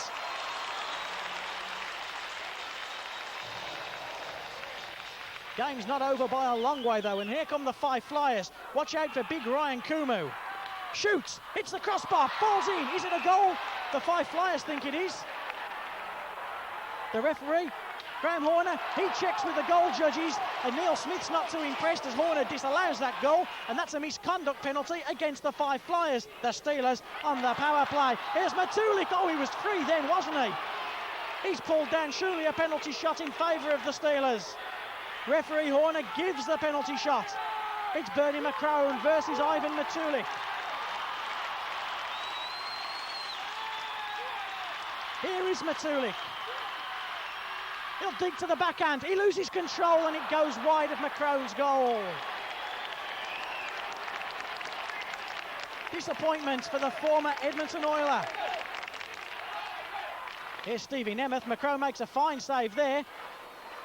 Game's not over by a long way though, and here come the Fife Flyers. Watch out for big Ryan Kumu. Shoots, hits the crossbar, falls in. Is it a goal? The Fife Flyers think it is. The referee, Graham Horner, he checks with the goal judges, and Neil Smith's not too impressed as Horner disallows that goal, and that's a misconduct penalty against the Fife Flyers. The Steelers on the power play. Here's Matulik. Oh, he was free then, wasn't he? He's pulled down, surely a penalty shot in favour of the Steelers. Referee Horner gives the penalty shot. It's Bernie McCrone versus Ivan Matulik. Here is Matulik. He'll dig to the backhand. He loses control and it goes wide of McCrone's goal. Disappointment for the former Edmonton Oiler. Here's Stevie Nemeth. McCrone makes a fine save there.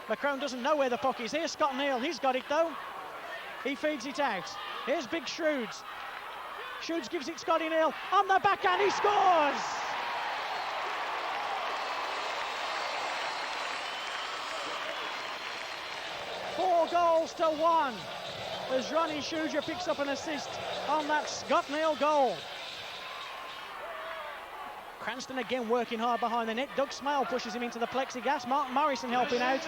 McCrone doesn't know where the puck is. Here's Scott Neal. He's got it though. He feeds it out. Here's Big Shrewds. Shrewds gives it Scotty Neal. On the backhand, he scores! Four goals to 1 as Ronnie Schuger picks up an assist on that Scott Neal goal. Cranston again working hard behind the net. Doug Smale pushes him into the plexiglass. Mark Morrison helping out.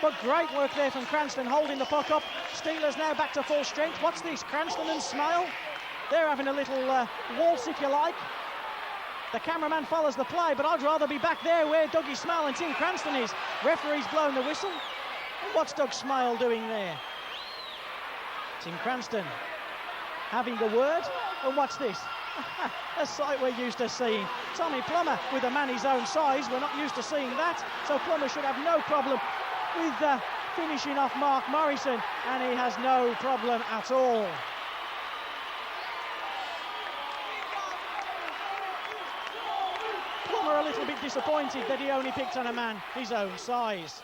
But great work there from Cranston holding the puck up. Steelers now back to full strength. What's this? Cranston and Smale. They're having a little waltz, if you like. The cameraman follows the play, but I'd rather be back there where Dougie Smale and Tim Cranston is. Referee's blown the whistle. What's Doug Smale doing there? Tim Cranston having a word. And what's this? A sight we're used to seeing. Tommy Plummer with a man his own size. We're not used to seeing that. So Plummer should have no problem with finishing off Mark Morrison. And he has no problem at all. Plummer a little bit disappointed that he only picked on a man his own size.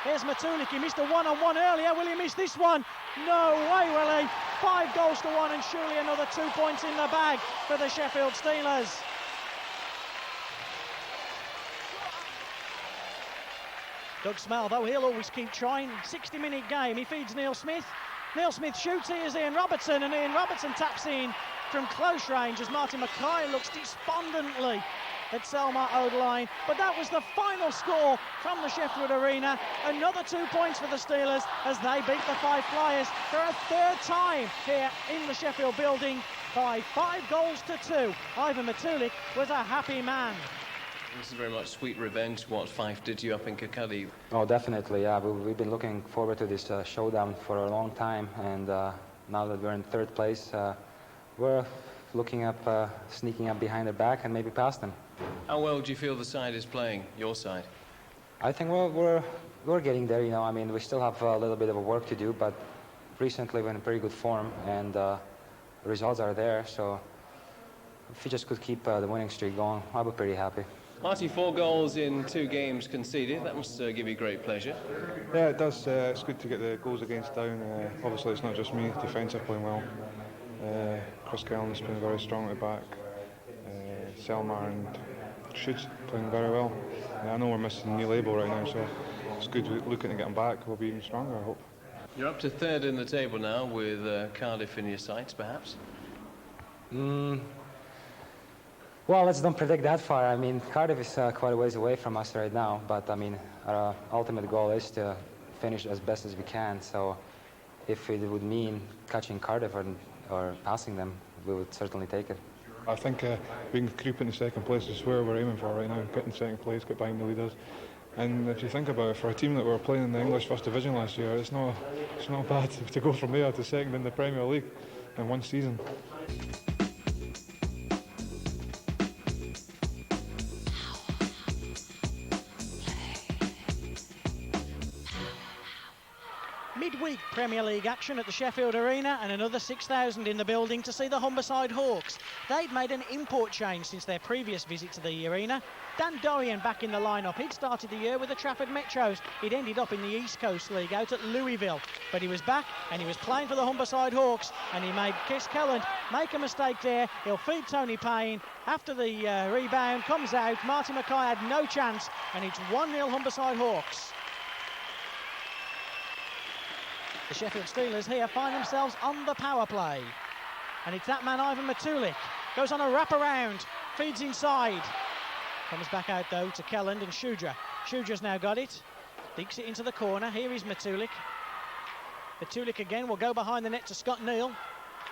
Here's Matulik. He missed a one-on-one earlier. Will he miss this one? No way, will he? 5 goals to 1 and surely another 2 points in the bag for the Sheffield Steelers. Doug Smale, though, he'll always keep trying. 60-minute game. He feeds Neil Smith. Neil Smith shoots. Here's Ian Robertson, and Ian Robertson taps in from close range as Martin Mackay looks despondently at Selma Odeline. But that was the final score from the Sheffield Arena. Another 2 points for the Steelers as they beat the Fife Flyers for a third time here in the Sheffield building by 5 goals to 2. Ivan Matulik was a happy man. This is very much sweet revenge, what Fife did to you up in Kirkcaldy. Oh, definitely, yeah. We've been looking forward to this showdown for a long time, and now that we're in third place, we're looking up, sneaking up behind their back and maybe past them. How well do you feel the side is playing, your side? I think we're getting there, you know. I mean, we still have a little bit of work to do, but recently we're in pretty good form, and the results are there, so if we just could keep the winning streak going, I'll be pretty happy. Marty, 4 goals in 2 games conceded. That must give you great pleasure. Yeah, it does. It's good to get the goals against down. Obviously, it's not just me. Defence are playing well. Chris Kellen's been very strong at the back. Selma and Shoots playing very well. I know we're missing Neil Abel right now, so it's good looking to get him back. We'll be even stronger, I hope. You're up to 3rd in the table now with Cardiff in your sights, perhaps? Well, let's don't predict that far. I mean, Cardiff is quite a ways away from us right now, but I mean, our ultimate goal is to finish as best as we can. So if it would mean catching Cardiff or passing them, we would certainly take it. I think we can creep into second place is where we're aiming for right now. Get in second place, get behind the leaders. And if you think about it, for a team that were playing in the English First Division last year, it's not bad to go from there to second in the Premier League in one season. Midweek Premier League action at the Sheffield Arena, and another 6,000 in the building to see the Humberside Hawks. They'd made an import change since their previous visit to the arena. Dan Dorian back in the lineup. He'd started the year with the Trafford Metros. He'd ended up in the East Coast League out at Louisville, but he was back and he was playing for the Humberside Hawks, and he made Chris Kelland make a mistake there. He'll feed Tony Payne. After the rebound comes out, Martin Mackay had no chance, and it's 1-0 Humberside Hawks. The Sheffield Steelers here find themselves on the power play. And it's that man, Ivan Matulik. Goes on a wraparound, feeds inside. Comes back out, though, to Kelland and Shudra. Shudra's now got it. Dinks it into the corner. Here is Matulik. Matulik again will go behind the net to Scott Neal.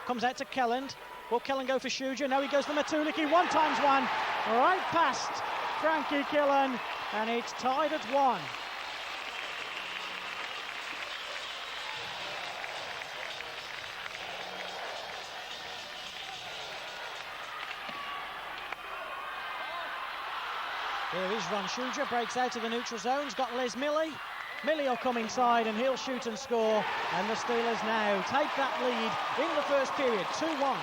Comes out to Kelland. Will Kelland go for Shudra? No, he goes for Matulik. He 1x1. Right past Frankie Kelland. And it's tied at 1. Here is Ron Shudra, breaks out of the neutral zone. He's got Les Milley. Milley will come inside and he'll shoot and score. And the Steelers now take that lead in the first period, 2-1.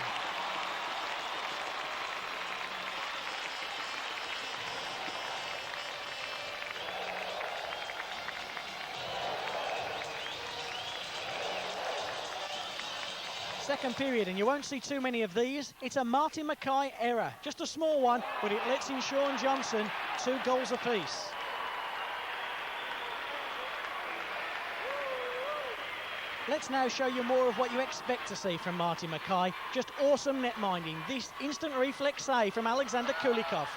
Second period, and you won't see too many of these. It's a Martin Mackay error, just a small one, but it lets in Sean Johnson 2 goals apiece. Let's now show you more of what you expect to see from Martin Mackay. Just awesome net minding. This instant reflex save from Alexander Kulikov.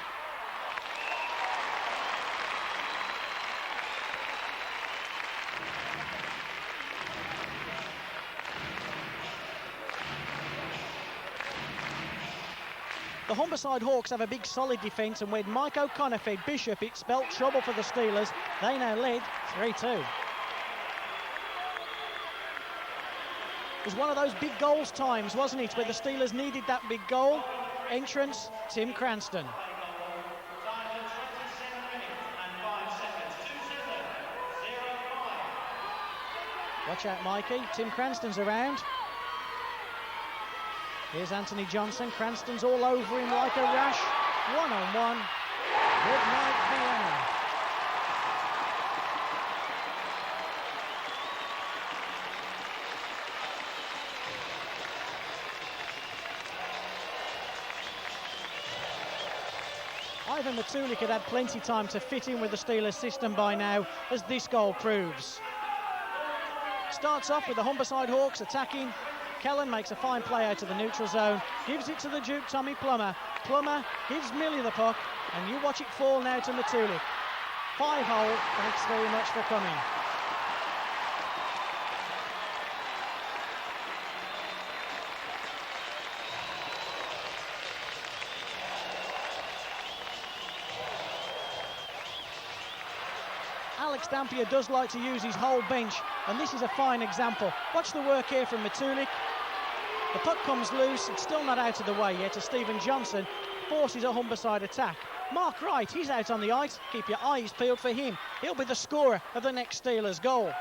The Humberside Hawks have a big solid defence, and when Mike O'Connor fed Bishop, it spelt trouble for the Steelers. They now led 3-2. It was one of those big goals times, wasn't it, where the Steelers needed that big goal. Entrance, Tim Cranston. Watch out, Mikey. Tim Cranston's around. Here's Anthony Johnson. Cranston's all over him like a rash. 1-on-1. Good night, Vienna. Ivan Matulik had plenty of time to fit in with the Steelers system by now, as this goal proves. Starts off with the Humberside Hawks attacking. Kellen makes a fine play out of the neutral zone, gives it to the Duke, Tommy Plummer. Plummer gives Millie the puck, and you watch it fall now to Matulik. 5-hole, thanks very much for coming. Alex Dampier does like to use his whole bench, and this is a fine example. Watch the work here from Matulik. The puck comes loose, it's still not out of the way yet as Stephen Johnson forces a Humberside attack. Mark Wright, he's out on the ice. Keep your eyes peeled for him. He'll be the scorer of the next Steelers goal.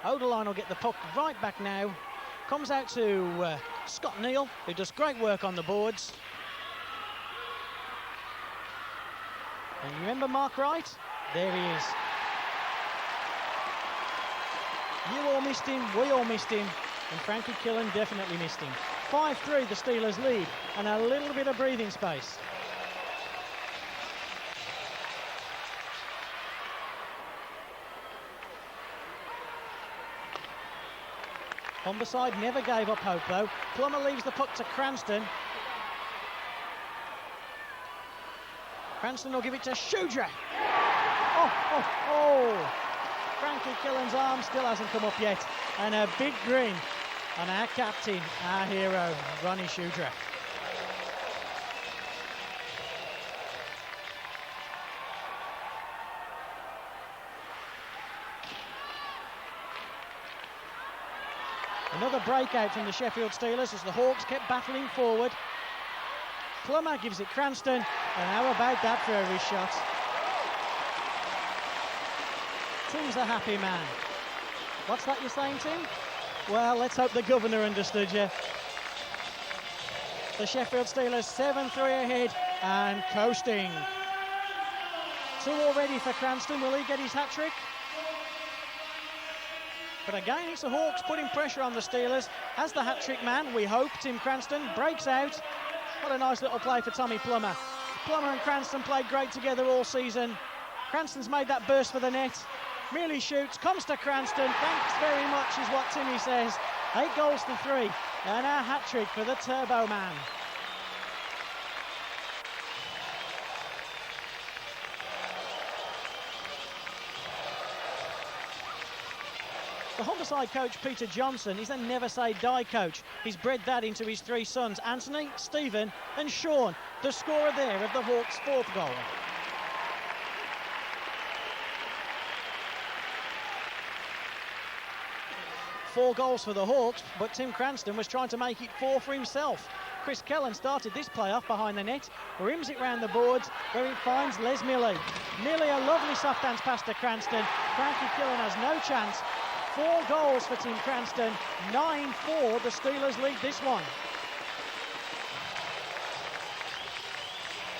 Oderline will get the puck right back now. Comes out to Scott Neal, who does great work on the boards. And you remember Mark Wright? There he is. You all missed him, we all missed him, and Frankie Killen definitely missed him. 5-3 the Steelers lead, and a little bit of breathing space. Humberside never gave up hope though. Plummer leaves the puck to Cranston. Cranston will give it to Shudra. Oh! Frankie Killen's arm still hasn't come up yet. And a big grin on our captain, our hero, Ronnie Shudra. Another breakout from the Sheffield Steelers as the Hawks kept battling forward. Plummer gives it Cranston, and how about that for a wrist shot? Tim's a happy man. What's that you're saying, Tim? Well, let's hope the governor understood you. The Sheffield Steelers 7-3 ahead and coasting. 2 already for Cranston. Will he get his hat-trick? But again, it's the Hawks putting pressure on the Steelers. As the hat-trick man, we hope, Tim Cranston breaks out. What a nice little play for Tommy Plummer. Plummer and Cranston played great together all season. Cranston's made that burst for the net. Really shoots, comes to Cranston. Thanks very much is what Timmy says. 8 goals to 3 and a hat-trick for the Turbo Man. The Humberside coach, Peter Johnson, is a never-say-die coach. He's bred that into his 3 sons, Anthony, Stephen and Sean, the scorer there of the Hawks' 4th goal. Four goals for the Hawks, but Tim Cranston was trying to make it 4 for himself. Chris Kellen started this play-off behind the net, rims it round the boards, where it finds Les Millie. Millie, a lovely soft dance pass to Cranston. Frankie Killen has no chance. 4 goals for Tim Cranston, 9-4, the Steelers lead this one.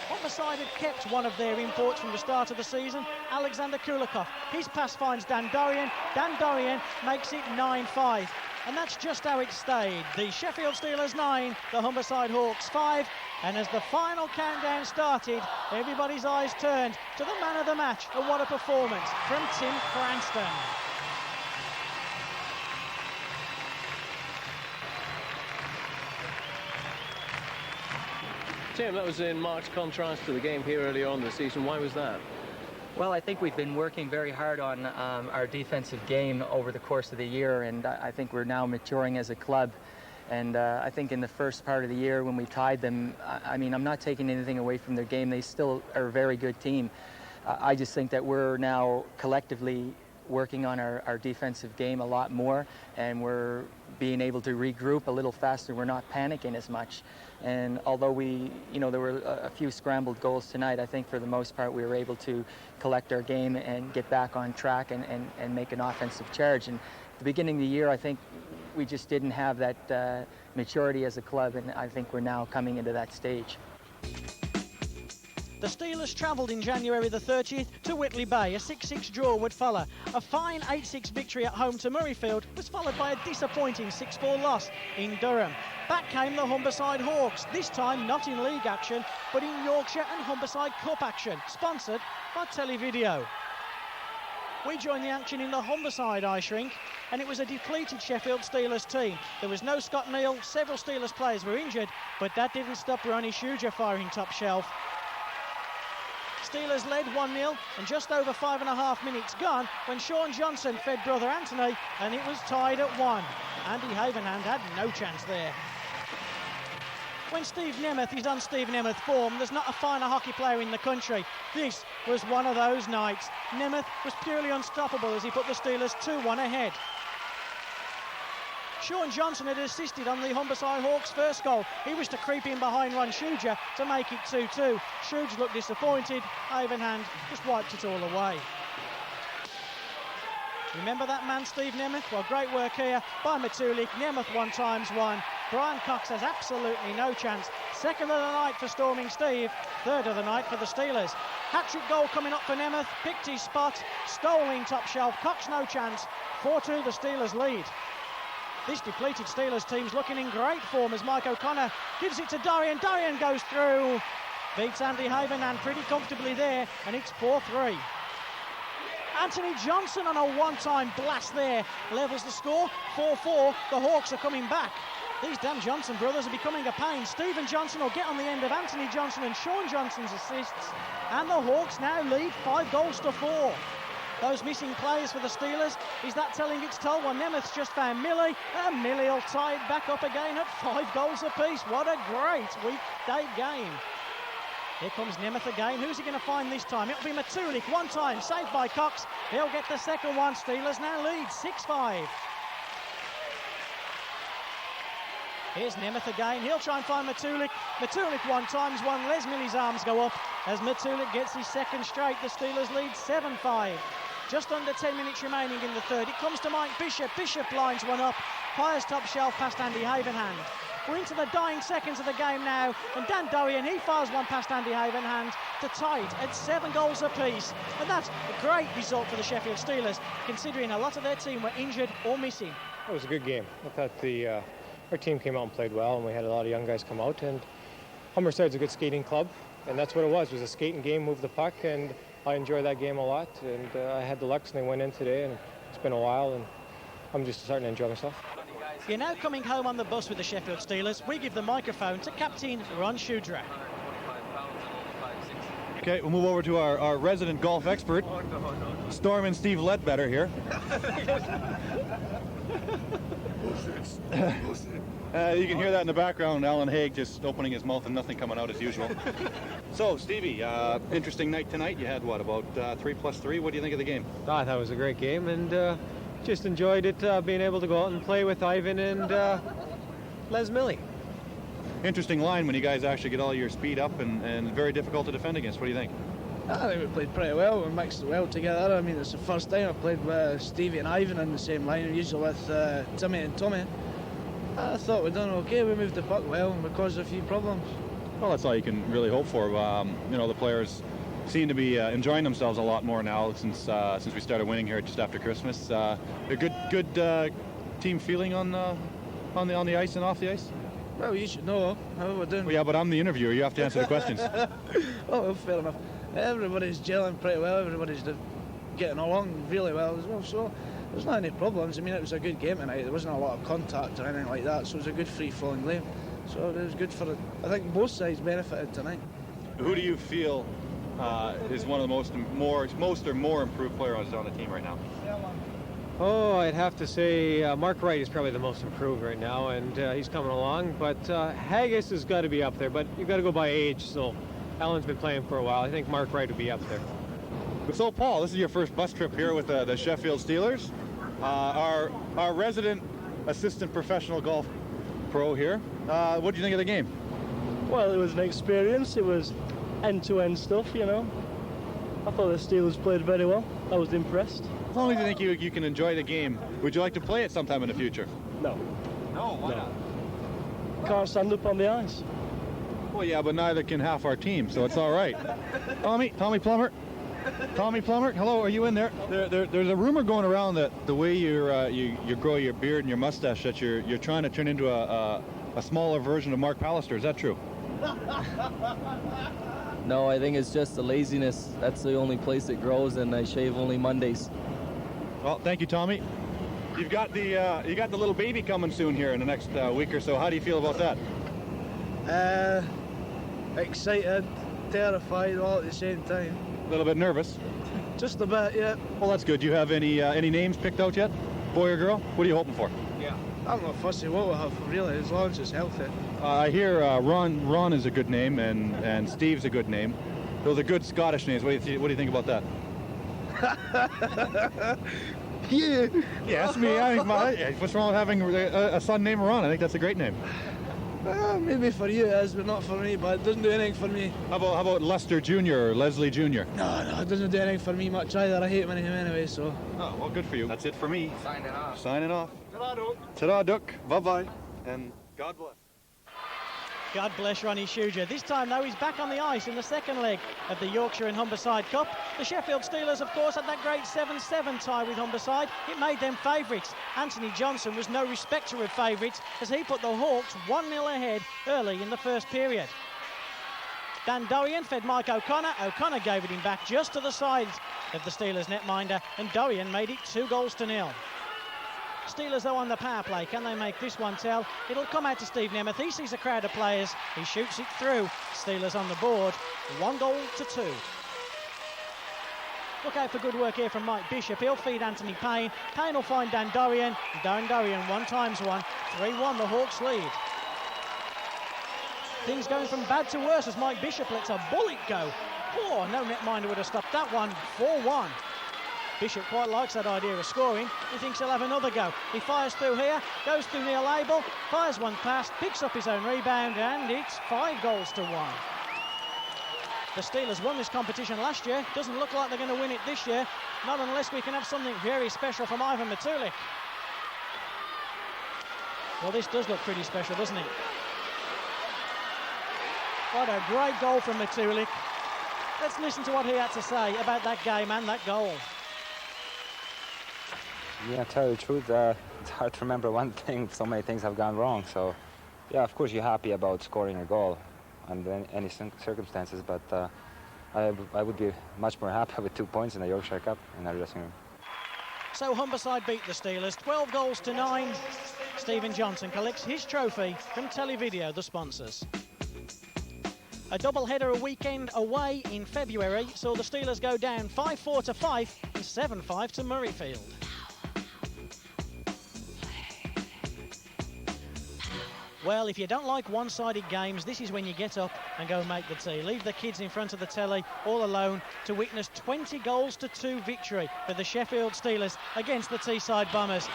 Humberside had kept one of their imports from the start of the season, Alexander Kulikov. His pass finds Dan Dorian. Dan Dorian makes it 9-5. And that's just how it stayed. The Sheffield Steelers 9, the Humberside Hawks 5. And as the final countdown started, everybody's eyes turned to the man of the match. And what a performance from Tim Cranston. Tim, that was in marked contrast to the game here earlier on this season. Why was that? Well, I think we've been working very hard on our defensive game over the course of the year, and I think we're now maturing as a club. And I think in the first part of the year when we tied them, I mean, I'm not taking anything away from their game. They still are a very good team. I just think that we're now collectively working on our defensive game a lot more, and we're being able to regroup a little faster. We're not panicking as much. And although there were a few scrambled goals tonight, I think for the most part we were able to collect our game and get back on track and make an offensive charge. And at the beginning of the year, I think we just didn't have that maturity as a club, and I think we're now coming into that stage. The Steelers travelled in January the 30th to Whitley Bay. A 6-6 draw would follow. A fine 8-6 victory at home to Murrayfield was followed by a disappointing 6-4 loss in Durham. Back came the Humberside Hawks, this time not in league action, but in Yorkshire and Humberside Cup action, sponsored by Televideo. We joined the action in the Humberside ice rink, and it was a depleted Sheffield Steelers team. There was no Scott Neal, several Steelers players were injured, but that didn't stop Ronnie Shuja firing top shelf. Steelers led 1-0 and just over 5.5 minutes gone when Sean Johnson fed brother Anthony, and it was tied at 1. Andy Havenhand had no chance there. When Steve Nemeth is on Steve Nemeth form, there's not a finer hockey player in the country. This was one of those nights. Nemeth was purely unstoppable as he put the Steelers 2-1 ahead. Sean Johnson had assisted on the Humberside Hawks' first goal. He was to creep in behind Ron Shuja to make it 2-2. Shuja looked disappointed. Havenhand just wiped it all away. Remember that man, Steve Nemeth? Well, great work here by Matulik. Nemeth 1x1. Brian Cox has absolutely no chance. Second of the night for Storming Steve. Third of the night for the Steelers. Hat-trick goal coming up for Nemeth. Picked his spot. Stolen top shelf. Cox no chance. 4-2 the Steelers lead. This depleted Steelers team's looking in great form as Mike O'Connor gives it to Dorian. Dorian goes through. Beats Andy Havenhand pretty comfortably there, and it's 4-3. Anthony Johnson on a one-time blast there levels the score. 4-4. The Hawks are coming back. These damn Johnson brothers are becoming a pain. Stephen Johnson will get on the end of Anthony Johnson and Sean Johnson's assists. And the Hawks now lead 5-4. Those missing players for the Steelers, is that telling its toll? Well, Nemeth's just found Millie, and Millie will tie it back up again at 5 goals apiece. What a great weekday game. Here comes Nemeth again. Who's he going to find this time? It'll be Matulik, one time, saved by Cox. He'll get the second one. Steelers now lead 6-5. Here's Nemeth again. He'll try and find Matulik. Matulik 1x1. Les Millie's arms go up as Matulik gets his second straight. The Steelers lead 7-5. Just under 10 minutes remaining in the third. It comes to Mike Bishop. Bishop lines one up. Fires top shelf past Andy Havenhand. We're into the dying seconds of the game now. And Dan Dorian, he fires one past Andy Havenhand to tie it at 7 goals apiece. And that's a great result for the Sheffield Steelers, considering a lot of their team were injured or missing. It was a good game. I thought our team came out and played well, and we had a lot of young guys come out. And Humberside's a good skating club, and that's what it was. It was a skating game, move the puck, and I enjoyed that game a lot. And I had the Lux, and they went in today, and it's been a while, and I'm just starting to enjoy myself. You're now coming home on the bus with the Sheffield Steelers. We give the microphone to Captain Ron Shudra. Okay, we'll move over to our resident golf expert, Stormin' Steve Ledbetter here. You can hear that in the background, Alan Haig just opening his mouth and nothing coming out as usual. So, Stevie, interesting night tonight. You had, what, about 3+3? What do you think of the game? I thought it was a great game, and just enjoyed it, being able to go out and play with Ivan and Les Millie. Interesting line when you guys actually get all your speed up and very difficult to defend against. What do you think? I think we played pretty well. We mixed it well together. I mean, it's the first time I've played with Stevie and Ivan in the same line. Usually with Timmy and Tommy. I thought we'd done okay. We moved the puck well and we caused a few problems. Well, that's all you can really hope for. The players seem to be enjoying themselves a lot more now since we started winning here just after Christmas. A good team feeling on the ice and off the ice. Well, you should know how we're doing. Well, yeah, but I'm the interviewer. You have to answer the questions. Well, fair enough. Everybody's gelling pretty well. Everybody's getting along really well as well. So there's not any problems. I mean, it was a good game tonight. There wasn't a lot of contact or anything like that. So it was a good free-flowing game. So it was good for it. I think both sides benefited tonight. Who do you feel is one of the most or more improved players on the team right now? Oh, I'd have to say Mark Wright is probably the most improved right now, and he's coming along. But Haggis has got to be up there, but you've got to go by age. So Alan's been playing for a while. I think Mark Wright would be up there. So, Paul, this is your first bus trip here with the Sheffield Steelers. Our resident assistant professional golf pro here. What do you think of the game? Well, it was an experience. It was end-to-end stuff, you know. I thought the Steelers played very well. I was impressed. As long as you think you can enjoy the game, would you like to play it sometime in the future? No. No, why not? Can't stand up on the ice. Well, yeah, but neither can half our team, so it's all right. Tommy Plummer. Tommy Plummer, hello, are you in there? There's a rumor going around that the way you grow your beard and your mustache, that you're trying to turn into a smaller version of Mark Pallister. Is that true? No, I think it's just the laziness. That's the only place it grows, and I shave only Mondays. Well, thank you, Tommy. You got the little baby coming soon here in the next week or so. How do you feel about that? Excited, terrified, all at the same time. A little bit nervous. Just a bit, yeah. Well, that's good. Do you have any names picked out yet? Boy or girl? What are you hoping for? Yeah. I'm not fussy what we'll have, really, as long as it's healthy. I hear Ron is a good name, and Steve's a good name. Those are good Scottish names. What do you think about that? Yeah. Yeah, that's me. I think what's wrong with having a son named Ron? I think that's a great name. Maybe for you it is, but not for me. But it doesn't do anything for me. How about Lester Jr. or Leslie Jr.? No, it doesn't do anything for me much either. I hate my name anyway, so. Oh, well, good for you. That's it for me. Signing off. Signing off. Ta-da, Duck. Ta-da, Duck. Bye-bye. And God bless. God bless Ronnie Shuger. This time, though, he's back on the ice in the second leg of the Yorkshire and Humberside Cup. The Sheffield Steelers, of course, had that great 7-7 tie with Humberside. It made them favourites. Anthony Johnson was no respecter of favourites as he put the Hawks 1-0 ahead early in the first period. Dan Dorrian fed Mike O'Connor. O'Connor gave it him back just to the side of the Steelers netminder, and Dorrian made it 2-0. Steelers, though, on the power play. Can they make this one tell? It'll come out to Steve Nemeth. He sees a crowd of players. He shoots it through. Steelers on the board. 1-2. Look out for good work here from Mike Bishop. He'll feed Anthony Payne. Payne will find Dan Dorrian. Dan Dorrian 1x1. 3-1, the Hawks lead. Things going from bad to worse as Mike Bishop lets a bullet go. Oh, no netminder would have stopped that one. 4-1. Bishop quite likes that idea of scoring. He thinks he'll have another go. He fires through here, goes through Neil Abel, fires one past, picks up his own rebound, and it's 5-1. The Steelers won this competition last year. Doesn't look like they're going to win it this year. Not unless we can have something very special from Ivan Matulik. Well, this does look pretty special, doesn't it? What a great goal from Matulik. Let's listen to what he had to say about that game and that goal. Yeah, to tell you the truth, it's hard to remember one thing. So many things have gone wrong. So, yeah, of course you're happy about scoring a goal under any circumstances, but I would be much more happy with 2 points in the Yorkshire Cup in our dressing room. So Humberside beat the Steelers 12-9. Stephen Johnson collects his trophy from Televideo, the sponsors. A double-header a weekend away in February saw the Steelers go down 5-4 to Fife and 7-5 to Murrayfield. Well, if you don't like one-sided games, this is when you get up and go make the tea. Leave the kids in front of the telly all alone to witness 20-2 victory for the Sheffield Steelers against the Teesside Bombers.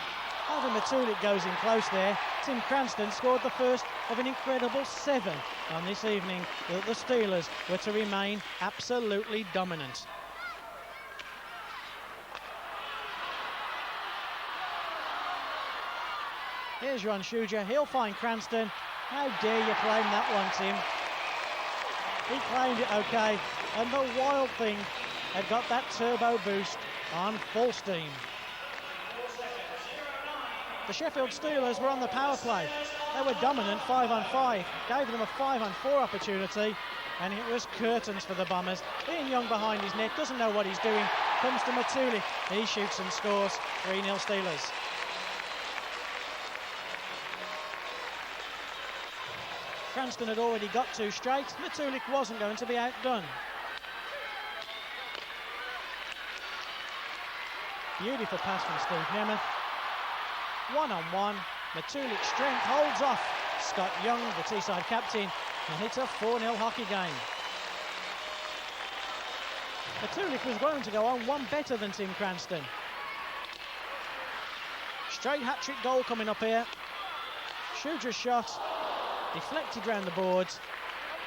Ivan Matulik goes in close there. Tim Cranston scored the first of an incredible 7 on this evening that the Steelers were to remain absolutely dominant. Here's Ron Shuger. He'll find Cranston. How dare you claim that one, Tim? He claimed it okay. And the Wild Thing had got that turbo boost on full steam. The Sheffield Steelers were on the power play. They were dominant 5-on-5. Gave them a 5-on-4 opportunity. And it was curtains for the Bombers. Ian Young behind his net. Doesn't know what he's doing. Comes to Matulik. He shoots and scores. 3-0 Steelers. Cranston had already got 2 straight. Matulik wasn't going to be outdone. Beautiful pass from Steve Nemeth. 1-on-1. Matulik's strength holds off Scott Young, the Teesside captain, and it's a 4-0 hockey game. Matulik was going to go on one better than Tim Cranston. Straight hat-trick goal coming up here. Shuger's shot. Deflected round the boards,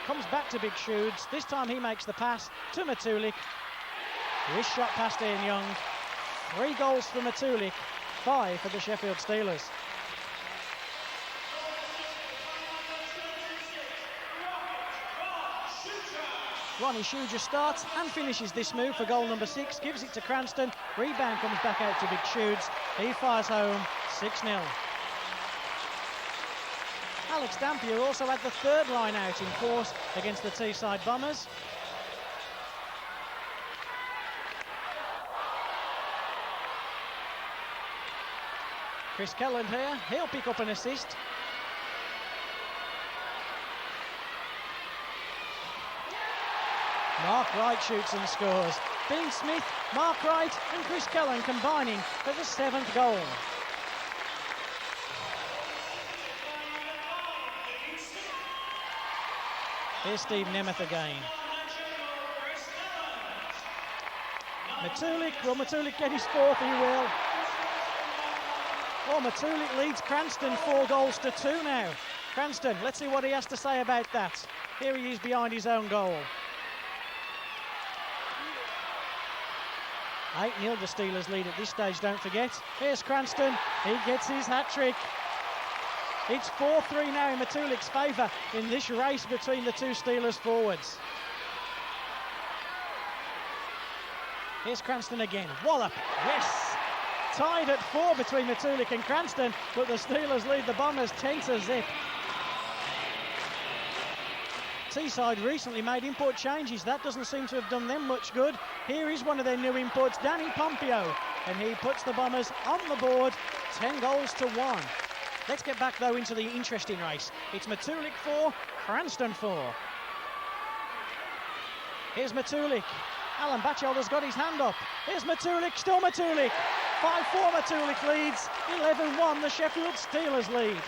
comes back to Big Shoods. This time he makes the pass to Matulik. Wrist shot past Ian Young. 3 goals for Matulik, 5 for the Sheffield Steelers. Ronnie Shuger starts and finishes this move for goal number 6, gives it to Cranston. Rebound comes back out to Big Shoods. He fires home 6-0. Alex Dampier also had the 3rd line out in force against the Teesside Bombers. Chris Kelland here, he'll pick up an assist. Mark Wright shoots and scores. Dean Smith, Mark Wright and Chris Kelland combining for the 7th goal. Here's Steve Nemeth again. Matulik, will Matulik get his 4th? He will. Well, Matulik leads Cranston 4 goals to 2 now. Cranston, let's see what he has to say about that. Here he is behind his own goal. 8-0 the Steelers lead at this stage, don't forget. Here's Cranston, he gets his hat-trick. It's 4-3 now in Matulik's favour in this race between the two Steelers forwards. Here's Cranston again, wallop, yes! Tied at 4 between Matulik and Cranston, but the Steelers lead the Bombers 10-0. Teesside recently made import changes. That doesn't seem to have done them much good. Here is one of their new imports, Danny Pompeo, and he puts the Bombers on the board, 10 goals to 1. Let's get back, though, into the interesting race. It's Matulik 4, Cranston 4. Here's Matulik. Alan Batchelder's got his hand up. Here's Matulik, still Matulik. 5-4 Matulik leads, 11-1 the Sheffield Steelers lead.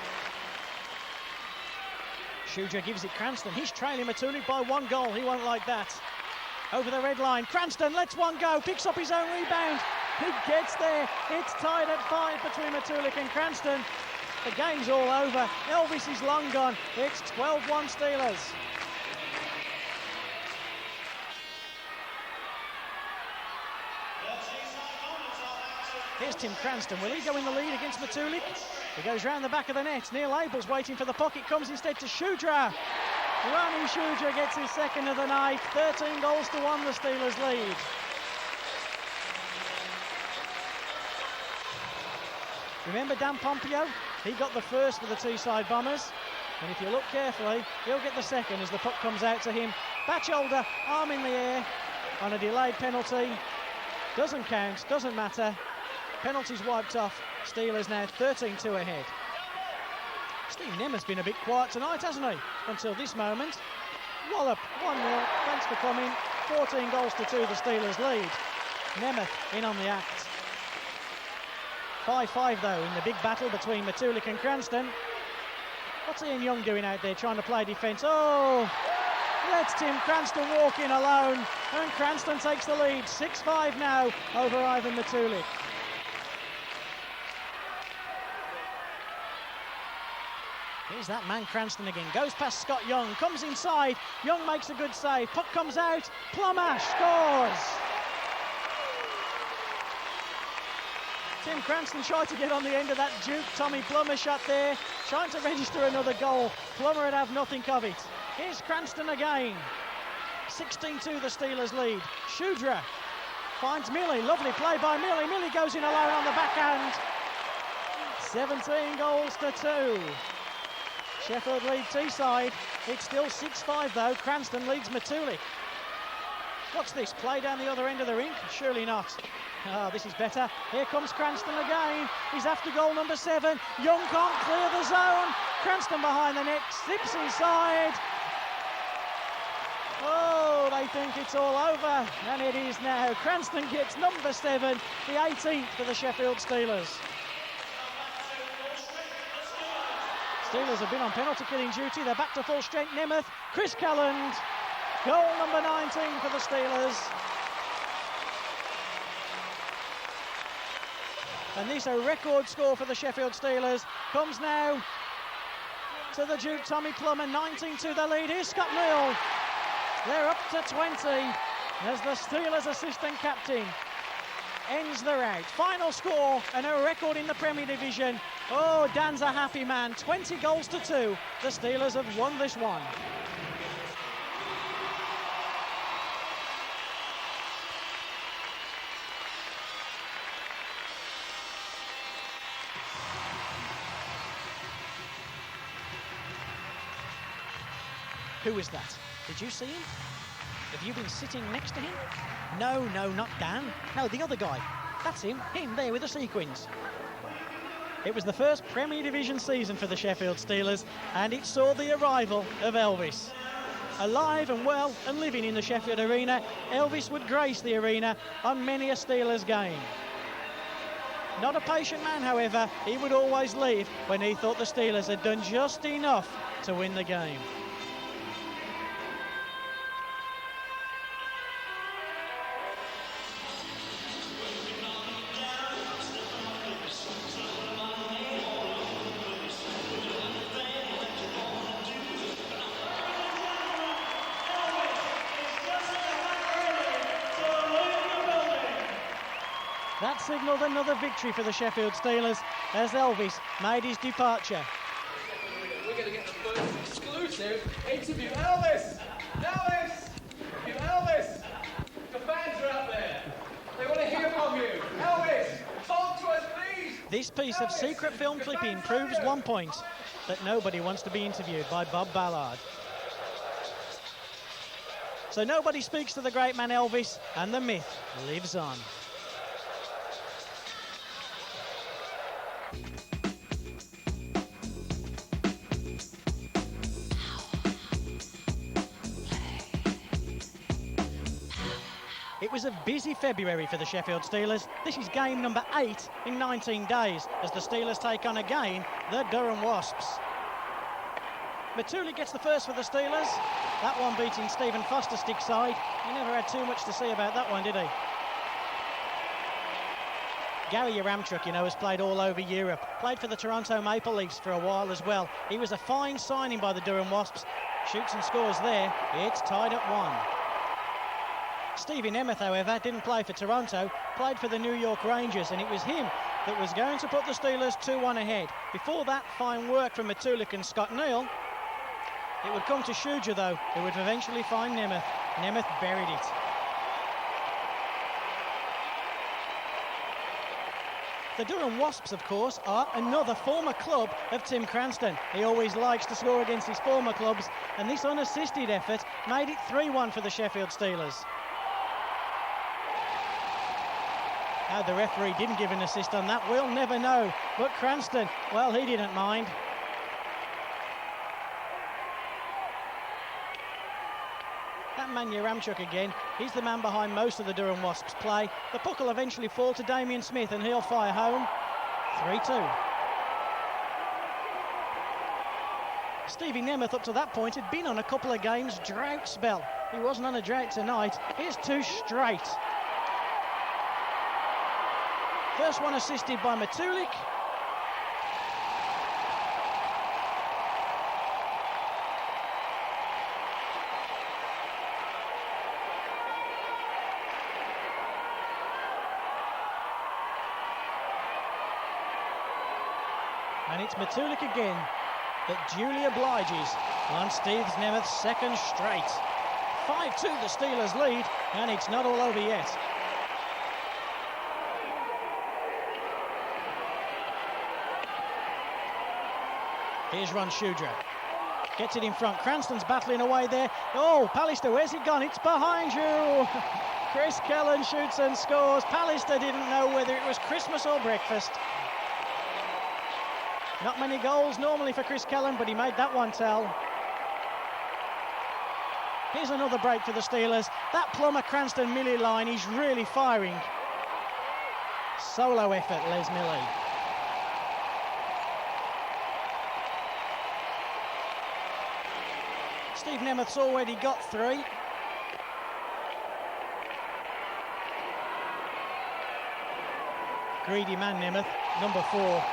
Shudra gives it Cranston. He's trailing Matulik by 1 goal. He won't like that. Over the red line. Cranston lets one go. Picks up his own rebound. He gets there. It's tied at 5 between Matulik and Cranston. The game's all over. Elvis is long gone. It's 12-1 Steelers. Here's Tim Cranston. Will he go in the lead against Matulik? He goes round the back of the net. Neil Abel's waiting for the pocket. Comes instead to Shudra. Rani Shudra gets his 2nd of the night. 13 goals to 1 the Steelers lead. Remember Dan Pompeo? He got the 1st for the Teesside Bombers. And if you look carefully, he'll get the 2nd as the puck comes out to him. Batchelder, arm in the air on a delayed penalty. Doesn't count, doesn't matter. Penalties wiped off. Steelers now 13-2 ahead. Steve Nemeth's been a bit quiet tonight, hasn't he? Until this moment. Wallop, 1-0. Thanks for coming. 14 goals to 2, the Steelers lead. Nemeth in on the act. 5-5 though in the big battle between Matulik and Cranston. What's Ian Young doing out there trying to play defence? Oh, lets Tim Cranston walk in alone, and Cranston takes the lead. 6-5 now over Ivan Matulik. Here's that man Cranston again, goes past Scott Young, comes inside, Young makes a good save, puck comes out, Plumash scores! Tim Cranston tried to get on the end of that Duke Tommy Plummer shot there, trying to register another goal. Plummer would have nothing of it. Here's Cranston again. 16-2 the Steelers lead. Shudra finds Milley, lovely play by Milley. Milley goes in alone on the backhand. 17 goals to 2. Sheffield lead Teesside. It's still 6-5 though. Cranston leads Matulik. What's this? Play down the other end of the rink? Surely not. Ah, this is better. Here comes Cranston again. He's after goal number 7. Young can't clear the zone. Cranston behind the net, slips inside. Oh, they think it's all over, and it is now. Cranston gets number 7, the 18th for the Sheffield Steelers. Steelers have been on penalty killing duty. They're back to full strength. Nemeth, Chris Kelland, goal number 19 for the Steelers. And this, a record score for the Sheffield Steelers, comes now to the Duke Tommy Plummer. 19-2 the lead. Here's Scott Neal. They're up to 20 as the Steelers assistant captain ends the rout. Final score and a record in the Premier Division. Oh, Dan's a happy man. 20 goals to 2. The Steelers have won this one. Who is that? Did you see him? Have you been sitting next to him? No, not Dan. No, the other guy. That's him there with the sequins. It was the first Premier Division season for the Sheffield Steelers, and it saw the arrival of Elvis. Alive and well and living in the Sheffield Arena, Elvis would grace the arena on many a Steelers game. Not a patient man, however, he would always leave when he thought the Steelers had done just enough to win the game. That signalled another victory for the Sheffield Steelers as Elvis made his departure. We're going to get the first exclusive interview. Elvis! Elvis! Elvis! The fans are out there. They want to hear from you. Elvis, talk to us, please. This piece of secret film clipping proves one point, that nobody wants to be interviewed by Bob Ballard. So nobody speaks to the great man Elvis, and the myth lives on. It was a busy February for the Sheffield Steelers. This is game number 8 in 19 days as the Steelers take on again the Durham Wasps. Matulik gets the first for the Steelers. That one beating Stephen Foster's stick side. He never had too much to say about that one, did he? Gary Yaramchuk, you know, has played all over Europe. Played for the Toronto Maple Leafs for a while as well. He was a fine signing by the Durham Wasps. Shoots and scores there. It's tied at 1. Stevie Nemeth, however, didn't play for Toronto, played for the New York Rangers, and it was him that was going to put the Steelers 2-1 ahead. Before that, fine work from Matulik and Scott Neal. It would come to Shuja, though, who would eventually find Nemeth. Nemeth buried it. The Durham Wasps, of course, are another former club of Tim Cranston. He always likes to score against his former clubs, and this unassisted effort made it 3-1 for the Sheffield Steelers. How the referee didn't give an assist on that, we'll never know. But Cranston, well, he didn't mind. That man Yaramchuk again, he's the man behind most of the Durham Wasps' play. The puck will eventually fall to Damien Smith and he'll fire home. 3-2. Stevie Nemeth up to that point had been on a couple of games drought spell. He wasn't on a drought tonight. Here's 2 straight. First one assisted by Matulik. And it's Matulik again that duly obliges on Steve Nemeth's second straight. 5-2 the Steelers lead, and it's not all over yet. Here's Ron Shudra. Gets it in front. Cranston's battling away there. Oh, Pallister, where's he gone? It's behind you. Chris Kellen shoots and scores. Pallister didn't know whether it was Christmas or breakfast. Not many goals normally for Chris Kellen, but he made that one tell. Here's another break for the Steelers. That Plummer-Cranston-Millie line is really firing. Solo effort, Les Millie. Steve Nemeth's already got 3. Greedy man Nemeth, number 4.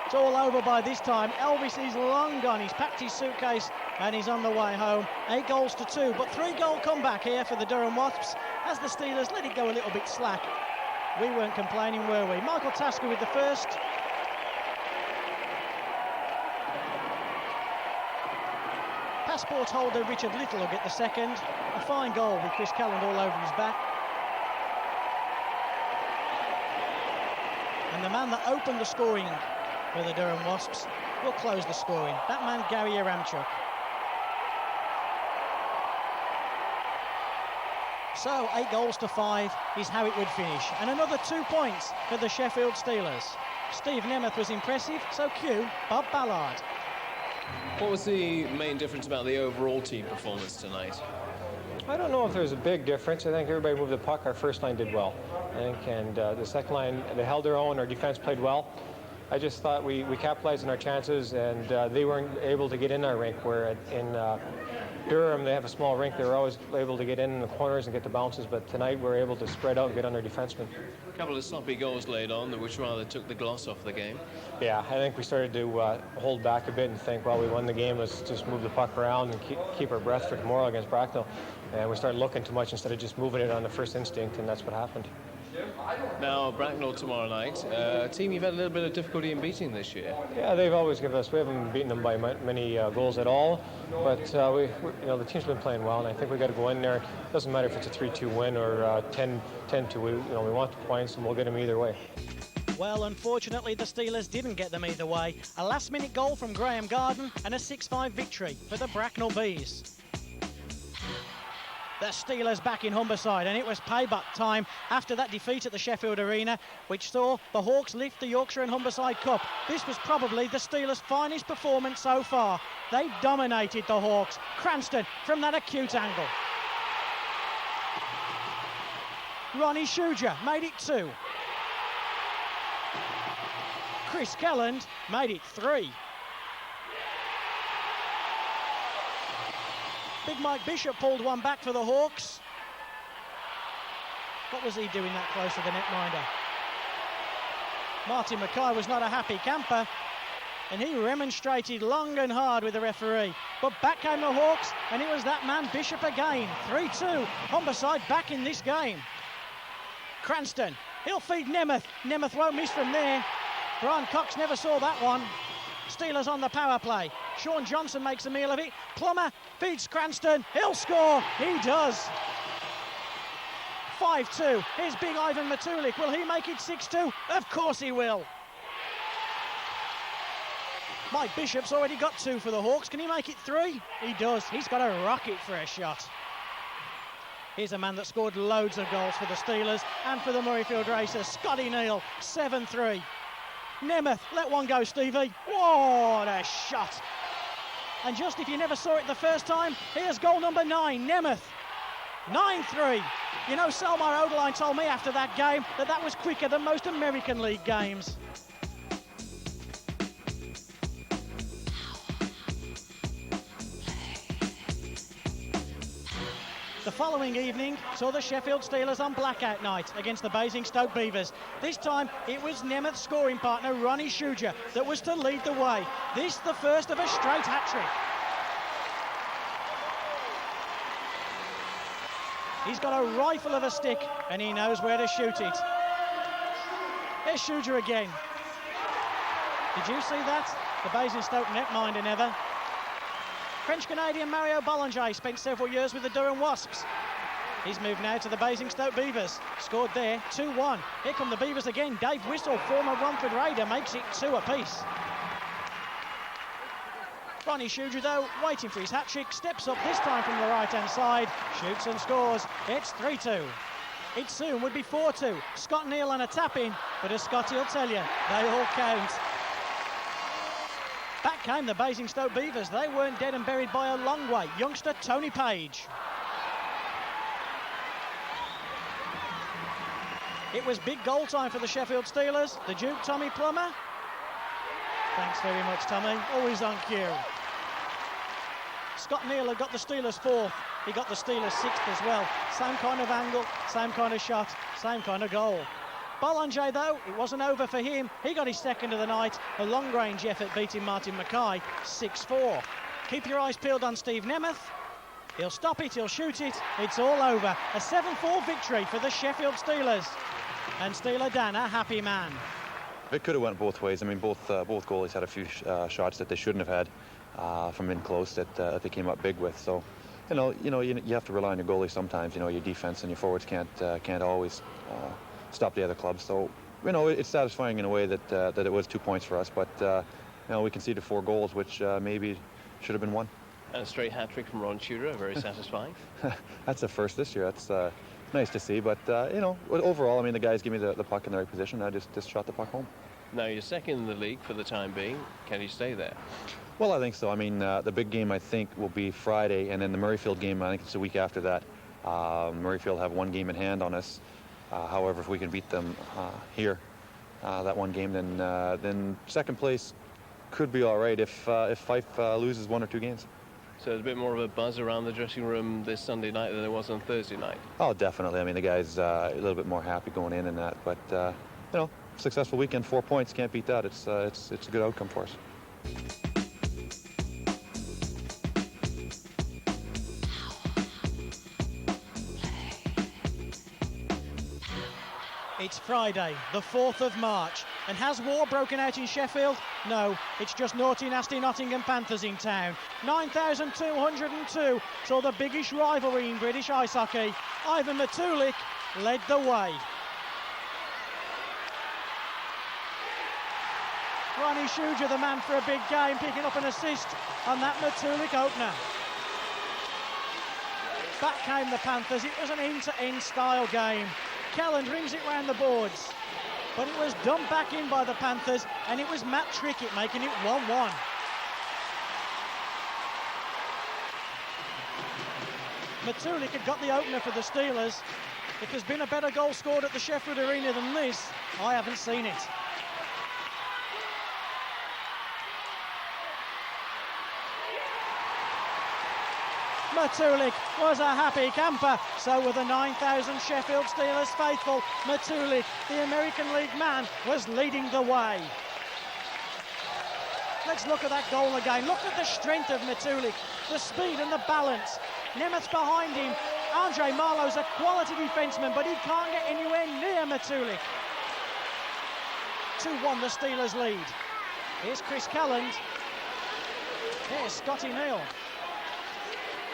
It's all over by this time. Elvis is long gone. He's packed his suitcase and he's on the way home. 8-2, but 3-goal comeback here for the Durham Wasps as the Steelers let it go a little bit slack. We weren't complaining, were we? Michael Tasker with the first. Passport holder Richard Little will get the second. A fine goal with Chris Calland all over his back. And the man that opened the scoring for the Durham Wasps will close the scoring. That man, Gary Yaramchuk. So 8-5 is how it would finish. And another 2 points for the Sheffield Steelers. Steve Nemeth was impressive, so cue Bob Ballard. What was the main difference about the overall team performance tonight? I don't know if there's a big difference. I think everybody moved the puck. Our first line did well, I think, and the second line, they held their own. Our defense played well. I just thought we capitalized on our chances, and they weren't able to get in our rink, where in Durham, they have a small rink. They were always able to get in the corners and get the bounces, but tonight we were able to spread out and get on our defensemen. A couple of sloppy goals laid on, which rather took the gloss off the game. Yeah, I think we started to hold back a bit and think, well, we won the game, let's just move the puck around and keep our breath for tomorrow against Bracknell. And we started looking too much instead of just moving it on the first instinct, and that's what happened. Now, Bracknell tomorrow night, a team you've had a little bit of difficulty in beating this year. Yeah, they've always given us, we haven't beaten them by many goals at all, but the team's been playing well, and I think we've got to go in there. It doesn't matter if it's a 3-2 win or 10-2, we want the points, and we'll get them either way. Well, unfortunately, the Steelers didn't get them either way. A last-minute goal from Graham Garden and a 6-5 victory for the Bracknell Bees. The Steelers back in Humberside, and it was payback time after that defeat at the Sheffield Arena, which saw the Hawks lift the Yorkshire and Humberside Cup. This was probably the Steelers' finest performance so far. They dominated the Hawks. Cranston from that acute angle. Ronnie Shuger made it 2. Chris Kelland made it 3. Big Mike Bishop pulled one back for the Hawks. What was he doing that close to the netminder? Martin Mackay was not a happy camper, and he remonstrated long and hard with the referee. But back came the Hawks, and it was that man Bishop again. 3-2, Humberside back in this game. Cranston, he'll feed Nemeth. Nemeth won't miss from there. Brian Cox never saw that one. Steelers on the power play. Sean Johnson makes a meal of it. Plummer feeds Cranston. He'll score. He does. 5-2. Here's big Ivan Matulik. Will he make it 6-2? Of course he will. Mike Bishop's already got 2 for the Hawks. Can he make it 3? He does. He's got a rocket for a shot. Here's a man that scored loads of goals for the Steelers and for the Murrayfield Racers. Scotty Neal, 7-3. Nemeth, let one go, Stevie. What a shot. And just if you never saw it the first time, here's goal number 9, Nemeth. 9-3. You know, Selmar Oderline told me after that game that was quicker than most American League games. The following evening saw the Sheffield Steelers on blackout night against the Basingstoke Beavers. This time it was Nemeth's scoring partner Ronnie Shuger that was to lead the way. This the first of a straight hat-trick. He's got a rifle of a stick and he knows where to shoot it. There's Shuger again. Did you see that? The Basingstoke netminder never. French-Canadian Mario Bollinger spent several years with the Durham Wasps. He's moved now to the Basingstoke Beavers. Scored there, 2-1. Here come the Beavers again. Dave Whistle, former Romford Raider, makes it 2 apiece. Ronnie Shuger, though, waiting for his hat-trick, steps up this time from the right-hand side, shoots and scores. It's 3-2. It soon would be 4-2. Scott Neal on a tap-in, but as Scotty will tell you, they all count. Back came the Basingstoke Beavers. They weren't dead and buried by a long way. Youngster Tony Page. It was big goal time for the Sheffield Steelers. The Duke, Tommy Plummer. Thanks very much, Tommy. Always on cue. Scott Neal had got the Steelers 4th. He got the Steelers 6th as well. Same kind of angle, same kind of shot, same kind of goal. Bollinger, though, it wasn't over for him. He got his second of the night. A long-range effort beating Martin Mackay, 6-4. Keep your eyes peeled on Steve Nemeth. He'll stop it, he'll shoot it. It's all over. A 7-4 victory for the Sheffield Steelers. And Steeler Dan, a happy man. It could have went both ways. I mean, both goalies had a few shots that they shouldn't have had from in close that they came up big with. So, you have to rely on your goalie sometimes. Your defense and your forwards can't always stop the other clubs. So, it's satisfying in a way that it was 2 points for us, but we conceded 4 goals, which maybe should have been 1. And a straight hat-trick from Ron Tudor, very satisfying. That's a first this year. That's nice to see. But, you know, overall, I mean, the guys give me the puck in the right position. I just shot the puck home. Now you're second in the league for the time being. Can you stay there? Well, I think so. I mean, the big game, I think, will be Friday. And then the Murrayfield game, I think it's a week after that. Murrayfield have one game in hand on us. However, if we can beat them here, that one game, then second place could be all right if Fife loses 1 or 2 games. So there's a bit more of a buzz around the dressing room this Sunday night than there was on Thursday night. Oh, definitely. I mean, the guys a little bit more happy going in and that. But, you know, successful weekend, 4 points, can't beat that. It's a good outcome for us. It's Friday, the 4th of March, and has war broken out in Sheffield? No, it's just naughty, nasty Nottingham Panthers in town. 9,202 saw the biggest rivalry in British ice hockey. Ivan Matulik led the way. Ronnie Shuja, the man for a big game, picking up an assist on that Matulik opener. Back came the Panthers. It was an end-to-end style game. Kelland rings it round the boards, but it was dumped back in by the Panthers, and it was Matt Trickett making it 1-1. Matulik had got the opener for the Steelers. If there's been a better goal scored at the Sheffield Arena than this, I haven't seen it. Matulik was a happy camper, so were the 9,000 Sheffield Steelers faithful. Matulik, the American League man, was leading the way. Let's look at that goal again. Look at the strength of Matulik, the speed and the balance. Nemeth's behind him. Andre Marlowe's a quality defenseman, but he can't get anywhere near Matulik. 2-1 the Steelers lead. Here's Chris Kelland. Here's Scotty Neal.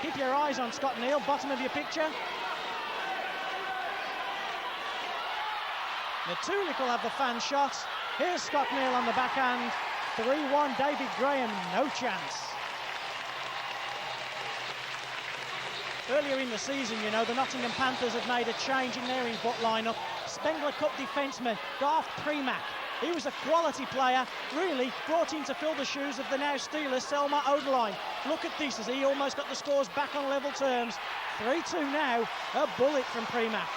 Keep your eyes on Scott Neal, bottom of your picture. Matulik will have the fan shot. Here's Scott Neal on the backhand. 3-1, David Graham, no chance. Earlier in the season, you know, the Nottingham Panthers had made a change in their input lineup. Spengler Cup defenceman Garth Premack. He was a quality player, really brought in to fill the shoes of the now Steelers, Selma Oderline. Look at this as he almost got the scores back on level terms. 3-2 now, a bullet from Premack.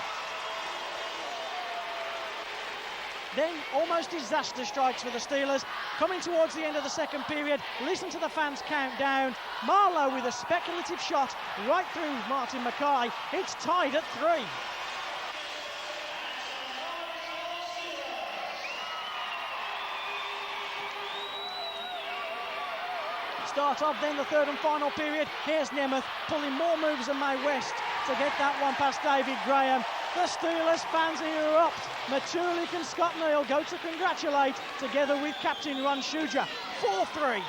Then almost disaster strikes for the Steelers. Coming towards the end of the second period, listen to the fans count down. Marlowe with a speculative shot right through Martin Mackay. It's tied at 3. Start of then the third and final period. Here's Nemeth pulling more moves than May West to get that one past David Graham. The Steelers fans erupt. Matulik and Scott Neal go to congratulate together with captain Ron Shuja. 4-3.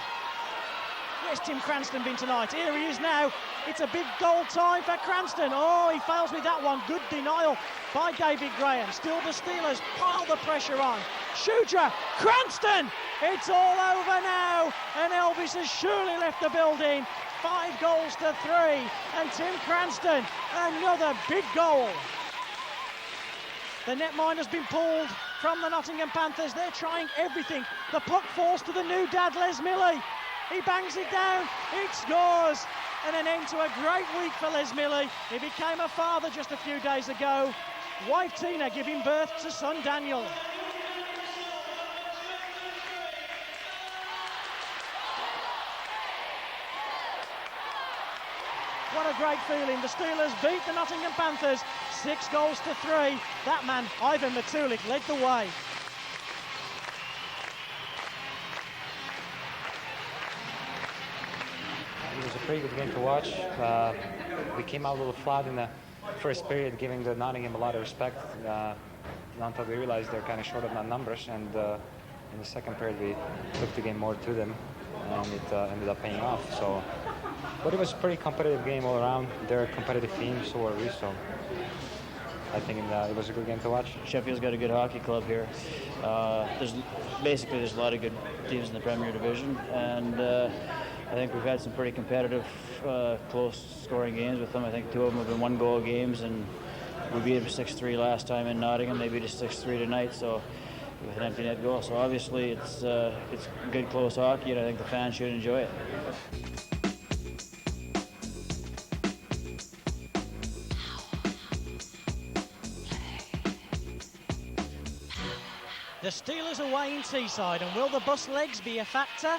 Where's Tim Cranston been tonight? Here he is now. It's a big goal time for Cranston. Oh, he fails with that one. Good denial by David Graham. Still the Steelers pile the pressure on. Shuja, Cranston! It's all over now, and Elvis has surely left the building. 5 goals to 3, and Tim Cranston, another big goal. The netminder's been pulled from the Nottingham Panthers. They're trying everything. The puck falls to the new dad, Les Milley. He bangs it down, it scores, and an end to a great week for Les Milley. He became a father just a few days ago. Wife Tina giving birth to son Daniel. What a great feeling. The Steelers beat the Nottingham Panthers 6 goals to 3. That man, Ivan Matulik, led the way. It was a pretty good game to watch. We came out a little flat in the first period, giving the Nottingham a lot of respect. Until we realized they're kind of short of numbers, and in the second period we took the game more to them, and it ended up paying off. So, but it was a pretty competitive game all around. They're a competitive team, so are we. So I think it was a good game to watch. Sheffield's got a good hockey club here. There's a lot of good teams in the Premier Division, and I think we've had some pretty competitive, close-scoring games with them. I think 2 of them have been one-goal games, and we beat them 6-3 last time in Nottingham. They beat us 6-3 tonight, so with an empty net goal. So obviously it's good close hockey, and I think the fans should enjoy it. The Steelers away in Teesside, and will the bus legs be a factor?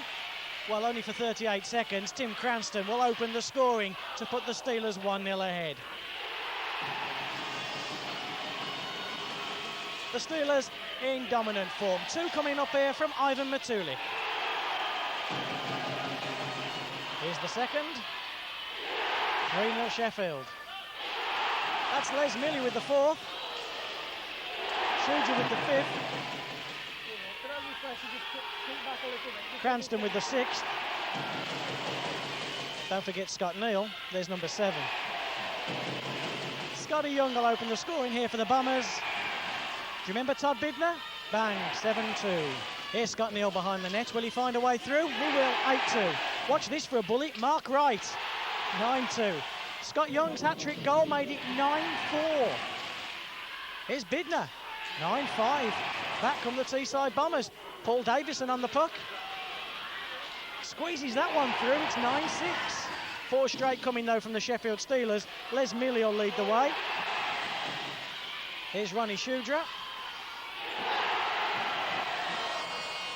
Well, only for 38 seconds. Tim Cranston will open the scoring to put the Steelers 1-0 ahead. The Steelers in dominant form. 2 coming up here from Ivan Matulik. Here's the second. 3-0 Sheffield. That's Les Milley with the 4th. Schuger with the 5th. Cranston with the 6th. Don't forget Scott Neal. There's number 7. Scotty Young will open the scoring here for the Bombers. Do you remember Todd Bidner? Bang, 7-2. Here's Scott Neal behind the net. Will he find a way through? He will, 8-2. Watch this for a bullet. Mark Wright, 9-2. Scott Young's hat-trick goal made it 9-4. Here's Bidner, 9-5. Back come the Teesside Bombers. Paul Davison on the puck. Squeezes that one through, it's 9-6. 4 straight coming though from the Sheffield Steelers. Les Milley will lead the way. Here's Ronnie Shudra.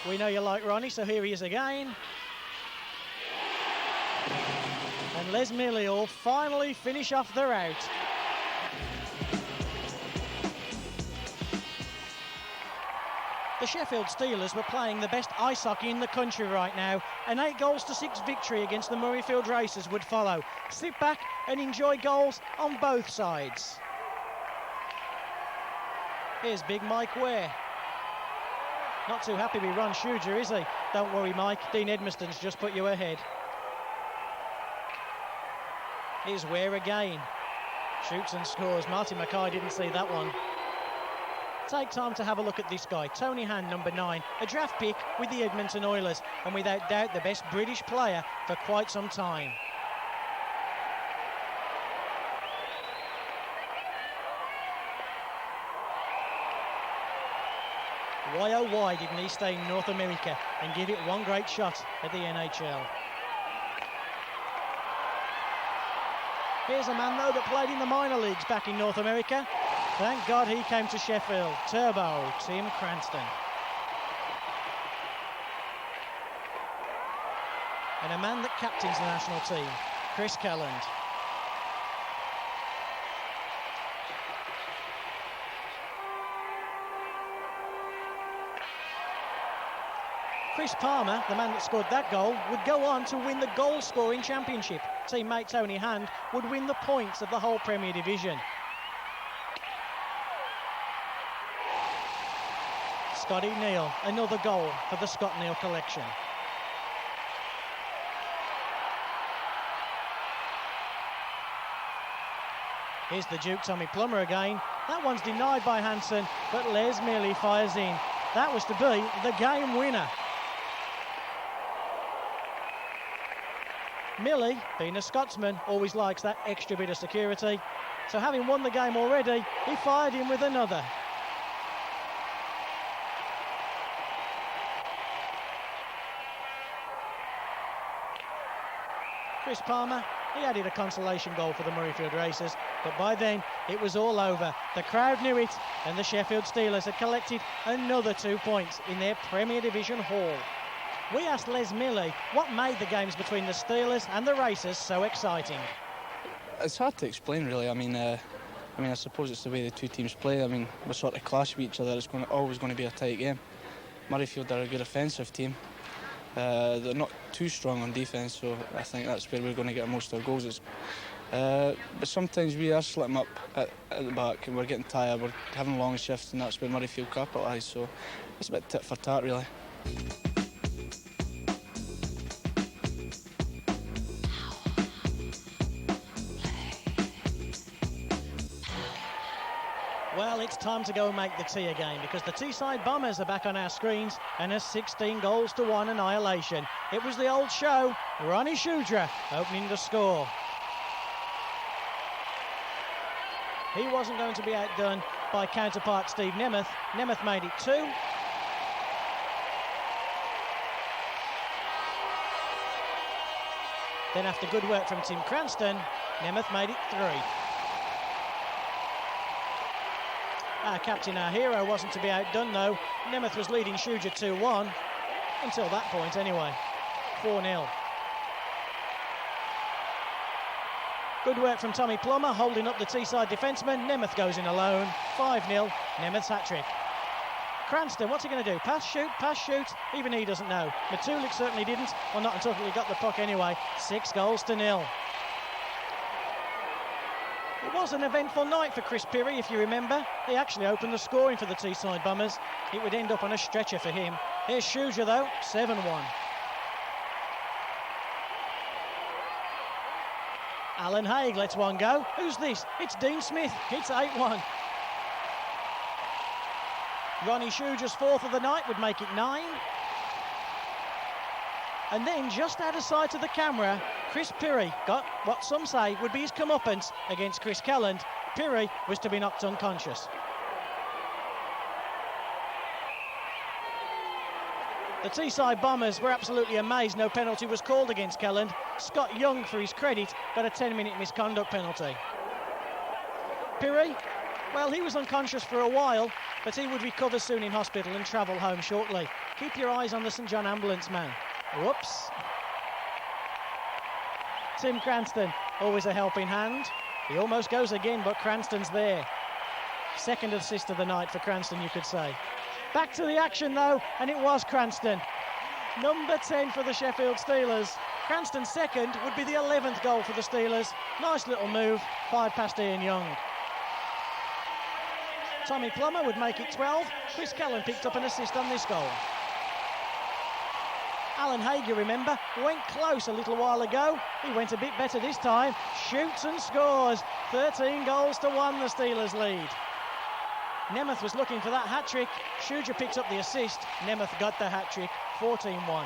We know you like Ronnie, so here he is again. And Les Milley will finally finish off the rout. The Sheffield Steelers were playing the best ice hockey in the country right now. An 8-6 victory against the Murrayfield Racers would follow. Sit back and enjoy goals on both sides. Here's Big Mike Ware. Not too happy with Ron Schuger, is he? Don't worry, Mike. Dean Edmiston's just put you ahead. Here's Ware again. Shoots and scores. Martin Mackay didn't see that one. Take time to have a look at this guy, Tony Hand, number 9, a draft pick with the Edmonton Oilers, and without doubt the best British player for quite some time. Why oh why didn't he stay in North America and give it one great shot at the NHL? Here's a man though that played in the minor leagues back in North America. Thank God he came to Sheffield. Turbo, Tim Cranston. And a man that captains the national team, Chris Kelland. Chris Palmer, the man that scored that goal, would go on to win the goal-scoring championship. Teammate Tony Hand would win the points of the whole Premier Division. Scotty Neal, another goal for the Scott Neal collection. Here's the Duke Tommy Plummer again. That one's denied by Hansen, but Les Milley fires in. That was to be the game winner. Milley, being a Scotsman, always likes that extra bit of security. So having won the game already, he fired in with another. Chris Palmer, he added a consolation goal for the Murrayfield Racers, but by then it was all over. The crowd knew it, and the Sheffield Steelers had collected another 2 points in their Premier Division haul. We asked Les Milley what made the games between the Steelers and the Racers so exciting. It's hard to explain, really. I mean, I suppose it's the way the two teams play. I mean, we sort of clash with each other. It's always going to be a tight game. Murrayfield are a good offensive team. They're not too strong on defence, so I think that's where we're going to get most of our goals. But sometimes we are slipping up at the back and we're getting tired. We're having long shifts, and that's where Murrayfield capitalise. So it's a bit tit for tat, really. Well, it's time to go and make the tea again, because the Teesside Bombers are back on our screens and a 16-1 annihilation. It was the old show. Ronnie Shudra opening the score. He wasn't going to be outdone by counterpart Steve Nemeth. Nemeth made it 2. Then after good work from Tim Cranston, Nemeth made it 3. Our captain, our hero, wasn't to be outdone though. Nemeth was leading Shudra 2-1, until that point anyway. 4-0. Good work from Tommy Plummer, holding up the Teesside defenceman. Nemeth goes in alone. 5-0, Nemeth's hat-trick. Cranston, what's he going to do? Pass, shoot? Even he doesn't know. Matulik certainly didn't, well, not until he got the puck anyway. 6-0. It was an eventful night for Chris Pirrie, if you remember. He actually opened the scoring for the Teesside Bombers. It would end up on a stretcher for him. Here's Shudra, though, 7-1. Alan Haig lets one go. Who's this? It's Dean Smith. It's 8-1. Ronnie Shudra's 4th of the night would make it 9. And then, just out of sight of the camera, Chris Pirrie got what some say would be his comeuppance against Chris Kelland. Pirrie was to be knocked unconscious. The Teesside Bombers were absolutely amazed no penalty was called against Kelland. Scott Young, for his credit, got a 10-minute misconduct penalty. Pirrie, well, he was unconscious for a while, but he would recover soon in hospital and travel home shortly. Keep your eyes on the St John ambulance man. Whoops. Tim Cranston, always a helping hand. He almost goes again, but Cranston's there. 2nd assist of the night for Cranston, you could say. Back to the action, though, and it was Cranston. Number 10 for the Sheffield Steelers. Cranston's 2nd would be the 11th goal for the Steelers. Nice little move, 5 past Ian Young. Tommy Plummer would make it 12. Chris Kelland picked up an assist on this goal. Alan Haig, you remember, went close a little while ago. He went a bit better this time. Shoots and scores. 13-1, the Steelers lead. Nemeth was looking for that hat-trick. Shudra picks up the assist. Nemeth got the hat-trick. 14-1.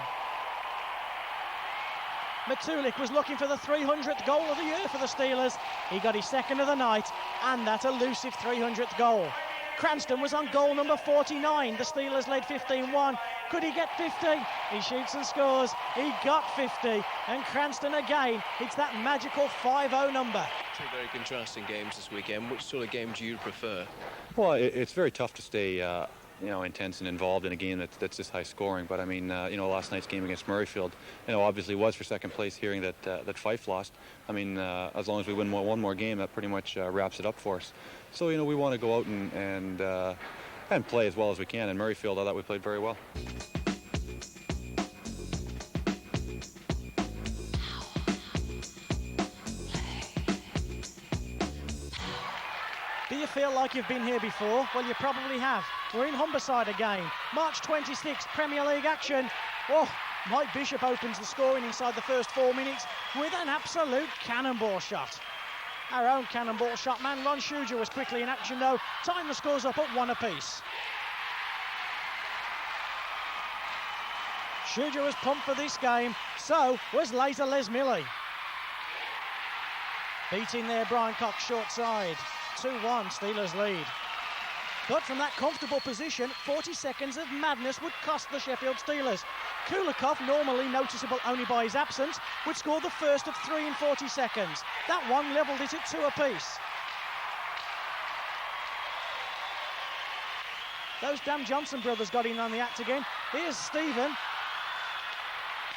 Matulik was looking for the 300th goal of the year for the Steelers. He got his 2nd of the night and that elusive 300th goal. Cranston was on goal number 49. The Steelers led 15-1. Could he get 50? He shoots and scores. He got 50. And Cranston again, it's that magical 5-0 number. Two very contrasting games this weekend. Which sort of game do you prefer? Well, it's very tough to stay intense and involved in a game that's this high scoring. But I mean, last night's game against Murrayfield, obviously was for 2nd place. Hearing that Fife lost, I mean, as long as we win one more game, that pretty much wraps it up for us. So we want to go out and play as well as we can. And Murrayfield, I thought we played very well. Do you feel like you've been here before? Well, you probably have. We're in Humberside again. March 26th, Premier League action. Oh, Mike Bishop opens the scoring inside the first 4 minutes with an absolute cannonball shot. Our own cannonball shot man, Ron Shudra, was quickly in action though. Tying the scores up at 1 apiece. Shudra was pumped for this game, so was Laser Les Milley. Beating there, Brian Cox short side. 2-1, Steelers lead. But from that comfortable position, 40 seconds of madness would cost the Sheffield Steelers. Kulikov, normally noticeable only by his absence, would score the first of 3 in 40 seconds. That one levelled it at 2 apiece. Those damn Johnson brothers got in on the act again. Here's Stephen.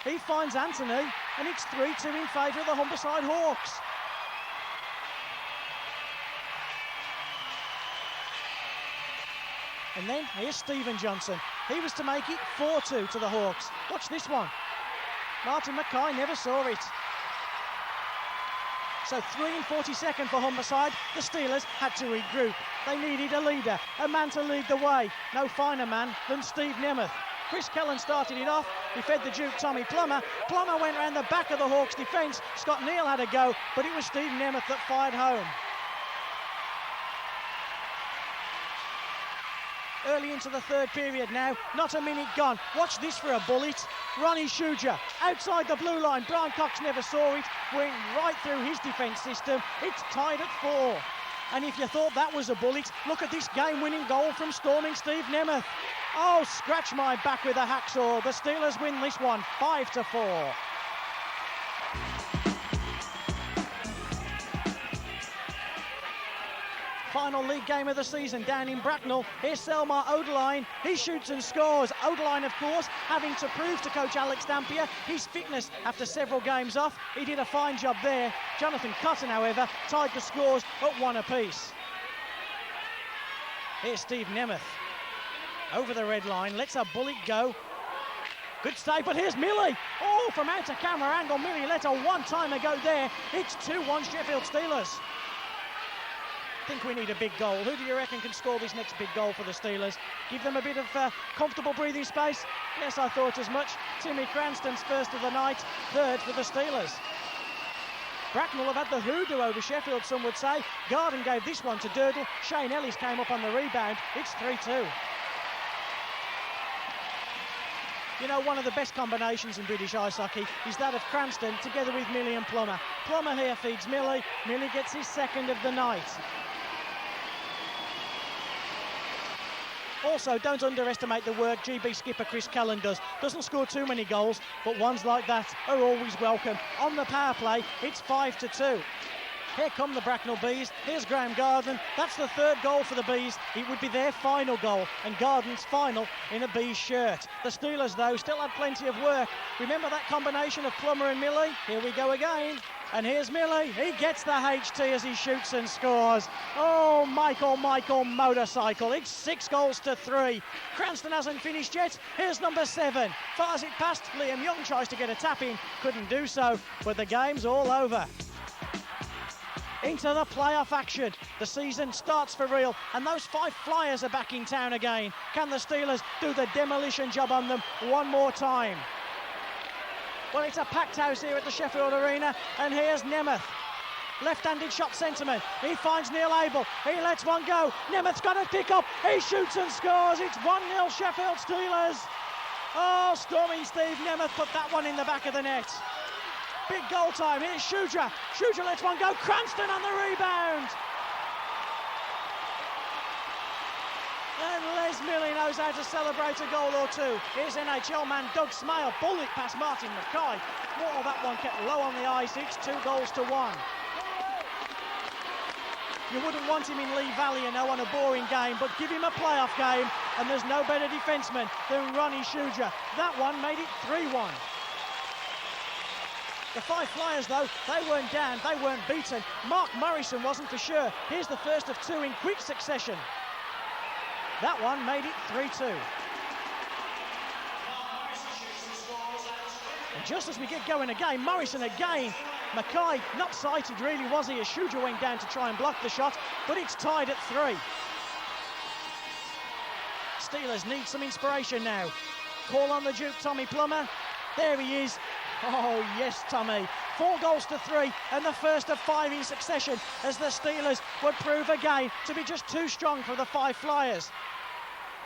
He finds Anthony, and it's 3-2 in favour of the Humberside Hawks. And then here's Stephen Johnson. He was to make it 4-2 to the Hawks. Watch this one. Martin Mackay never saw it. So 3 in 42nd for Humberside. The Steelers had to regroup. They needed a leader, a man to lead the way. No finer man than Steve Nemeth. Chris Kelland started it off. He fed the Duke Tommy Plummer. Plummer went round the back of the Hawks' defence. Scott Neal had a go, but it was Steve Nemeth that fired home. early into the third period now. Not a minute gone. Watch this for a bullet. Ronnie Shuja outside the blue line. Brian Cox never saw it. Went right through his defence system. It's tied at 4. And if you thought that was a bullet, look at this game-winning goal from storming Steve Nemeth. Oh, scratch my back with a hacksaw. The Steelers win this one 5-4. Final league game of the season down in Bracknell. Here's Selmar Odeline. He shoots and scores. Odeline, of course, having to prove to coach Alex Dampier his fitness after several games off. He did a fine job there. Jonathan Cotton, however, tied the scores at 1 apiece. Here's Steve Nemeth. Over the red line, lets a bullet go. Good save, but here's Milley. Oh, from out of camera angle, Milley let a one-timer go there. It's 2-1 Sheffield Steelers. I think we need a big goal. Who do you reckon can score this next big goal for the Steelers? Give them a bit of comfortable breathing space? Yes, I thought as much. Timmy Cranston's first of the night, third for the Steelers. Bracknell have had the hoodoo over Sheffield, some would say. Garden gave this one to Durdle. Shane Ellis came up on the rebound. It's 3-2. You know, one of the best combinations in British ice hockey is that of Cranston together with Milley and Plummer. Plummer here feeds Milley. Milley gets his second of the night. Also, don't underestimate the work GB skipper Chris Callan does. Doesn't score too many goals, but ones like that are always welcome. On the power play, it's 5-2. Here come the Bracknell Bees. Here's Graham Garden. That's the third goal for the Bees. It would be their final goal, and Garden's final in a Bees shirt. The Steelers, though, still had plenty of work. Remember that combination of Plummer and Milley? Here we go again. And here's Milley. He gets the HT as he shoots and scores. Oh, Michael motorcycle. It's 6-3. Cranston hasn't finished yet. Here's number 7. Fires it past. Liam Young tries to get a tap in. Couldn't do so, but the game's all over. Into the playoff action. The season starts for real, and those 5 Flyers are back in town again. Can the Steelers do the demolition job on them one more time? Well, it's a packed house here at the Sheffield Arena, and here's Nemeth. Left-handed shot centreman. He finds Neil Abel. He lets one go. Nemeth's got a pick up. He shoots and scores. It's 1-0 Sheffield Steelers. Oh, storming Steve Nemeth put that one in the back of the net. Big goal time. Here's Shuja. Shuja lets one go. Cranston on the rebound. And Les Milley knows how to celebrate a goal or two. Here's NHL man Doug Smale. Bullet past Martin Mackay. Oh, that one kept low on the ice. It's 2-1. You wouldn't want him in Lee Valley, you know, on a boring game, but give him a playoff game, and there's no better defenseman than Ronnie Shuja. That one made it 3-1. The 5 Flyers, though, they weren't down, they weren't beaten. Mark Morrison wasn't for sure. Here's the first of 2 in quick succession. That one made it 3-2. And just as we get going again, Morrison again. Mackay, not sighted really, was he? As Shuja went down to try and block the shot, but it's tied at 3. Steelers need some inspiration now. Call on the Duke, Tommy Plummer. There he is. Oh, yes, Tommy. 4-3, and the first of 5 in succession, as the Steelers would prove again to be just too strong for the 5 Flyers.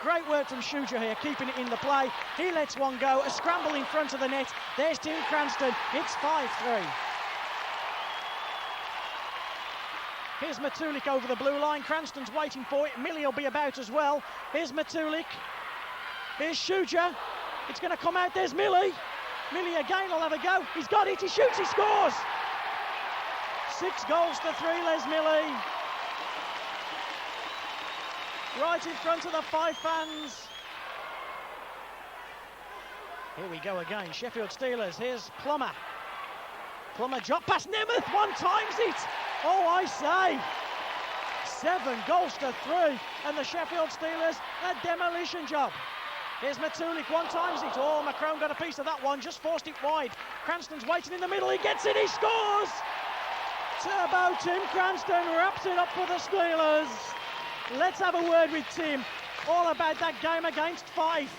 Great work from Shuja here, keeping it in the play. He lets one go, a scramble in front of the net. There's Tim Cranston. It's 5-3. Here's Matulik over the blue line. Cranston's waiting for it. Milley will be about as well. Here's Matulik. Here's Shuja. It's going to come out. There's Milley. Milley again will have a go. He's got it. He shoots. He scores. 6-3, Les Milley. Right in front of the 5 fans. Here we go again. Sheffield Steelers. Here's Plummer. Plummer drop pass. Nemeth one times it. Oh, I say. 7-3. And the Sheffield Steelers, a demolition job. Here's Matulik, one times it. Oh, Macron got a piece of that one, just forced it wide. Cranston's waiting in the middle, he gets it, he scores! Turbo Tim Cranston wraps it up for the Steelers. Let's have a word with Tim, all about that game against Fife.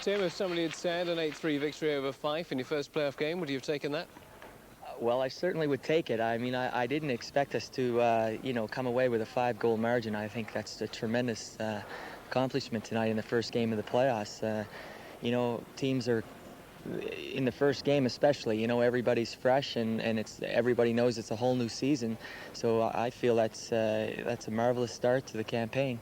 Tim, if somebody had said an 8-3 victory over Fife in your first playoff game, would you have taken that? Well, I certainly would take it. I mean, I didn't expect us to, come away with a 5-goal margin. I think that's a tremendous accomplishment tonight in the first game of the playoffs. Teams are, in the first game especially, everybody's fresh and everybody knows it's a whole new season. So I feel that's a marvelous start to the campaign.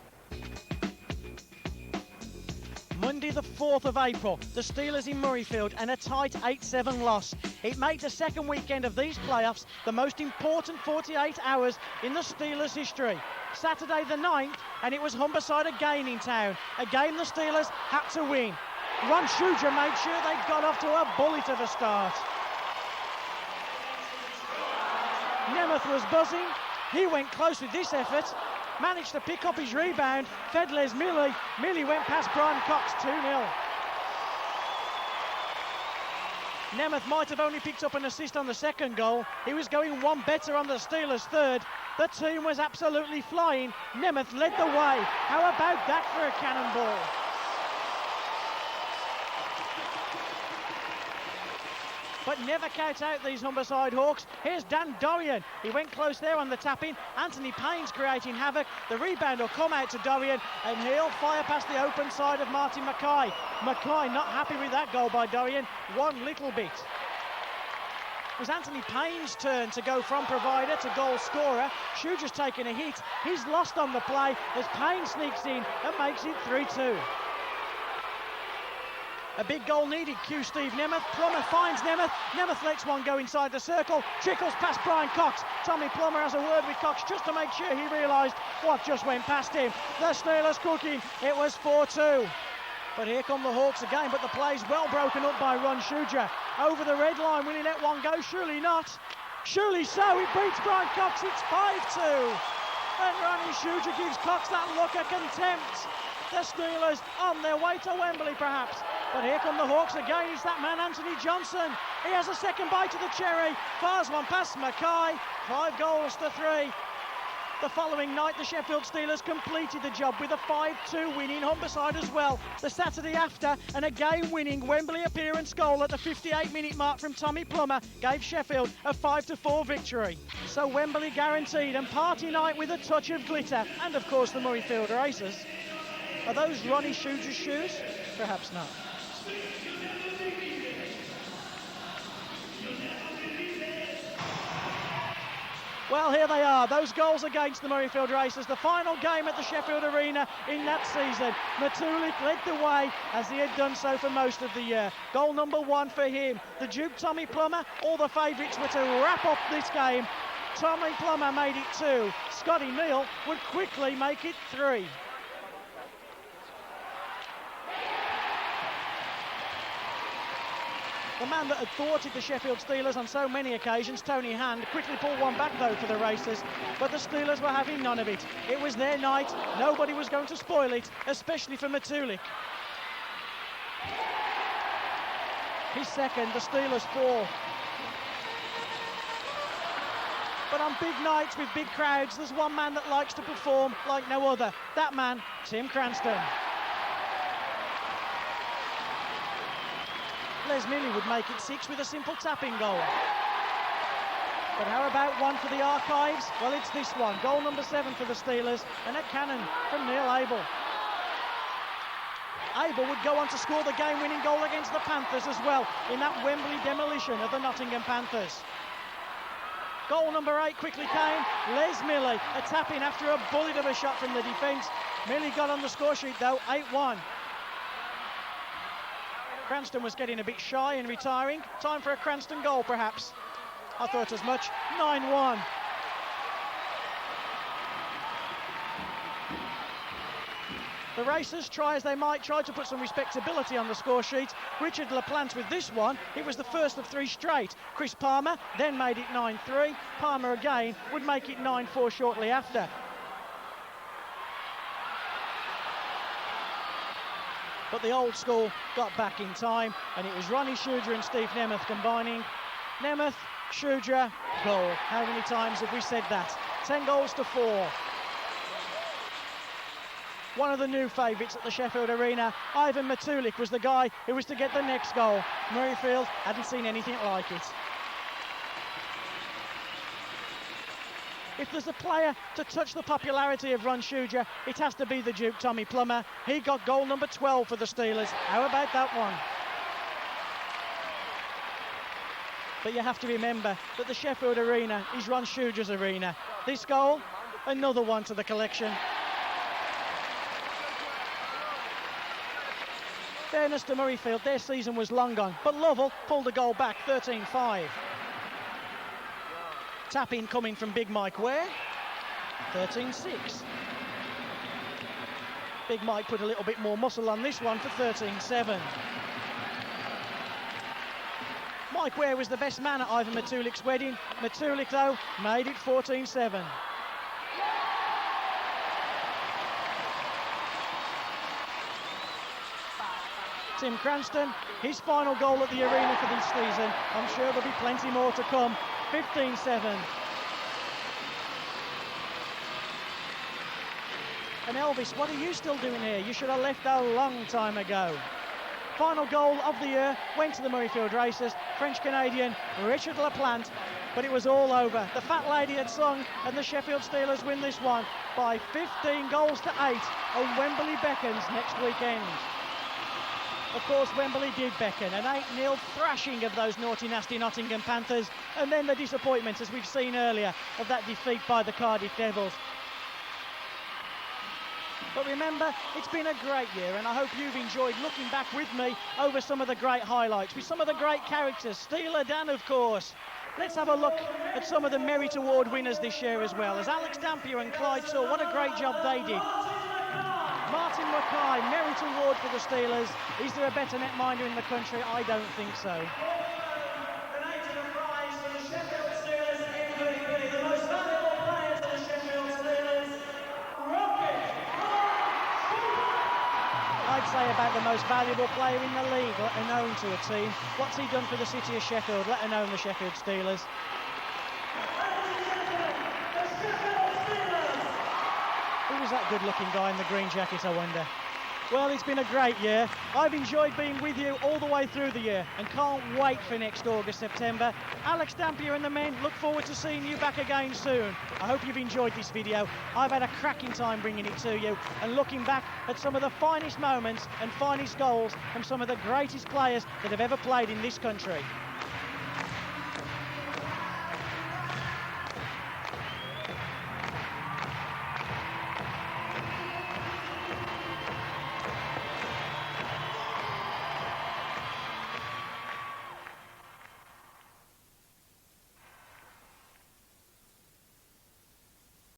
Monday the 4th of April, the Steelers in Murrayfield and a tight 8-7 loss. It made the second weekend of these playoffs the most important 48 hours in the Steelers' history. Saturday the 9th, and it was Humberside again in town, a game the Steelers had to win. Ron Schuger made sure they got off to a bullet of a start. Nemeth was buzzing. He went close with this effort. Managed to pick up his rebound, fed Les Millie. Millie went past Brian Cox, 2-0. Nemeth might have only picked up an assist on the second goal. He was going one better on the Steelers' third. The team was absolutely flying. Nemeth led the way. How about that for a cannonball? But never count out these Humberside Hawks. Here's Dan Dorian. He went close there on the tap-in. Anthony Payne's creating havoc. The rebound will come out to Dorian, and he'll fire past the open side of Martin Mackay. Mackay not happy with that goal by Dorian, one little bit. It was Anthony Payne's turn to go from provider to goal scorer. Schuger's taken a hit. He's lost on the play as Payne sneaks in and makes it 3-2. A big goal needed, cue Steve Nemeth. Plummer finds Nemeth. Nemeth lets one go inside the circle. Trickles past Brian Cox. Tommy Plummer has a word with Cox just to make sure he realised what just went past him. The Steelers cooking. It was 4-2. But here come the Hawks again, but the play's well broken up by Ron Schuger. Over the red line, will he let one go? Surely not. Surely so. It beats Brian Cox. It's 5-2. And Ronnie Schuger gives Cox that look of contempt. The Steelers on their way to Wembley, perhaps. But here come the Hawks again. It's that man, Anthony Johnson. He has a second bite of the cherry. Fires one past Mackay. 5-3. The following night, the Sheffield Steelers completed the job with a 5-2 win in Humberside as well. The Saturday after, and a game-winning Wembley appearance goal at the 58-minute mark from Tommy Plummer gave Sheffield a 5-4 victory. So Wembley guaranteed, and party night with a touch of glitter. And of course the Murrayfield Racers. Are those Ronnie Schuger's shoes? Perhaps not. Well, here they are, those goals against the Murrayfield Racers, the final game at the Sheffield Arena in that season. Matulik led the way as he had done so for most of the year. Goal number 1 for him. The Duke, Tommy Plummer, all the favourites were to wrap up this game. Tommy Plummer made it 2. Scotty Neal would quickly make it 3. The man that had thwarted the Sheffield Steelers on so many occasions, Tony Hand, quickly pulled one back though for the Racers, but the Steelers were having none of it. It was their night, nobody was going to spoil it, especially for Matulik. His second, the Steelers 4. But on big nights with big crowds, there's one man that likes to perform like no other. That man, Tim Cranston. Les Millie would make it 6 with a simple tapping goal. But how about one for the archives? Well, it's this one. Goal number 7 for the Steelers, and a cannon from Neil Abel. Abel would go on to score the game-winning goal against the Panthers as well in that Wembley demolition of the Nottingham Panthers. Goal number 8 quickly came. Les Millie, a tap-in after a bullet of a shot from the defence. Millie got on the score sheet though, 8-1. Cranston was getting a bit shy and retiring. Time for a Cranston goal, perhaps. I thought as much. 9-1. The Racers, try as they might, tried to put some respectability on the score sheet. Richard LaPlante with this one. It was the first of 3 straight. Chris Palmer then made it 9-3. Palmer again would make it 9-4 shortly after. But the old school got back in time, and it was Ronnie Schuger and Steve Nemeth combining. Nemeth, Schuger, goal. How many times have we said that? 10-4. One of the new favourites at the Sheffield Arena, Ivan Matulik, was the guy who was to get the next goal. Murrayfield hadn't seen anything like it. If there's a player to touch the popularity of Ron Shuja, it has to be the Duke, Tommy Plummer. He got goal number 12 for the Steelers. How about that one? But you have to remember that the Sheffield Arena is Ron Shuja's arena. This goal, another one to the collection. Fairness to Murrayfield, their season was long gone, but Lovell pulled a goal back, 13-5. Tap-in coming from Big Mike Ware, 13-6. Big Mike put a little bit more muscle on this one for 13-7. Mike Ware was the best man at Ivan Matulik's wedding. Matulik, though, made it 14-7. Tim Cranston, his final goal at the arena for this season. I'm sure there'll be plenty more to come. 15-7. And Elvis, what are you still doing here? You should have left a long time ago. Final goal of the year went to the Murrayfield Racers, French-Canadian Richard Laplante, but it was all over. The fat lady had sung, and the Sheffield Steelers win this one by 15 goals to 8, and Wembley beckons next weekend. Of course, Wembley did beckon, an 8-0 thrashing of those naughty, nasty Nottingham Panthers, and then the disappointment, as we've seen earlier, of that defeat by the Cardiff Devils. But remember, it's been a great year, and I hope you've enjoyed looking back with me over some of the great highlights, with some of the great characters, Steeler Dan, of course. Let's have a look at some of the Merit Award winners this year as well, as Alex Dampier and Clyde Saw, what a great job they did. Martin Mackay, Merit Award for the Steelers. Is there a better netminder in the country? I don't think so. I'd say about the most valuable player in the league, let alone to a team. What's he done for the city of Sheffield, let alone the Sheffield Steelers? Who was that good-looking guy in the green jacket, I wonder? Well, it's been a great year. I've enjoyed being with you all the way through the year and can't wait for next August, September. Alex Dampier and the men look forward to seeing you back again soon. I hope you've enjoyed this video. I've had a cracking time bringing it to you and looking back at some of the finest moments and finest goals from some of the greatest players that have ever played in this country.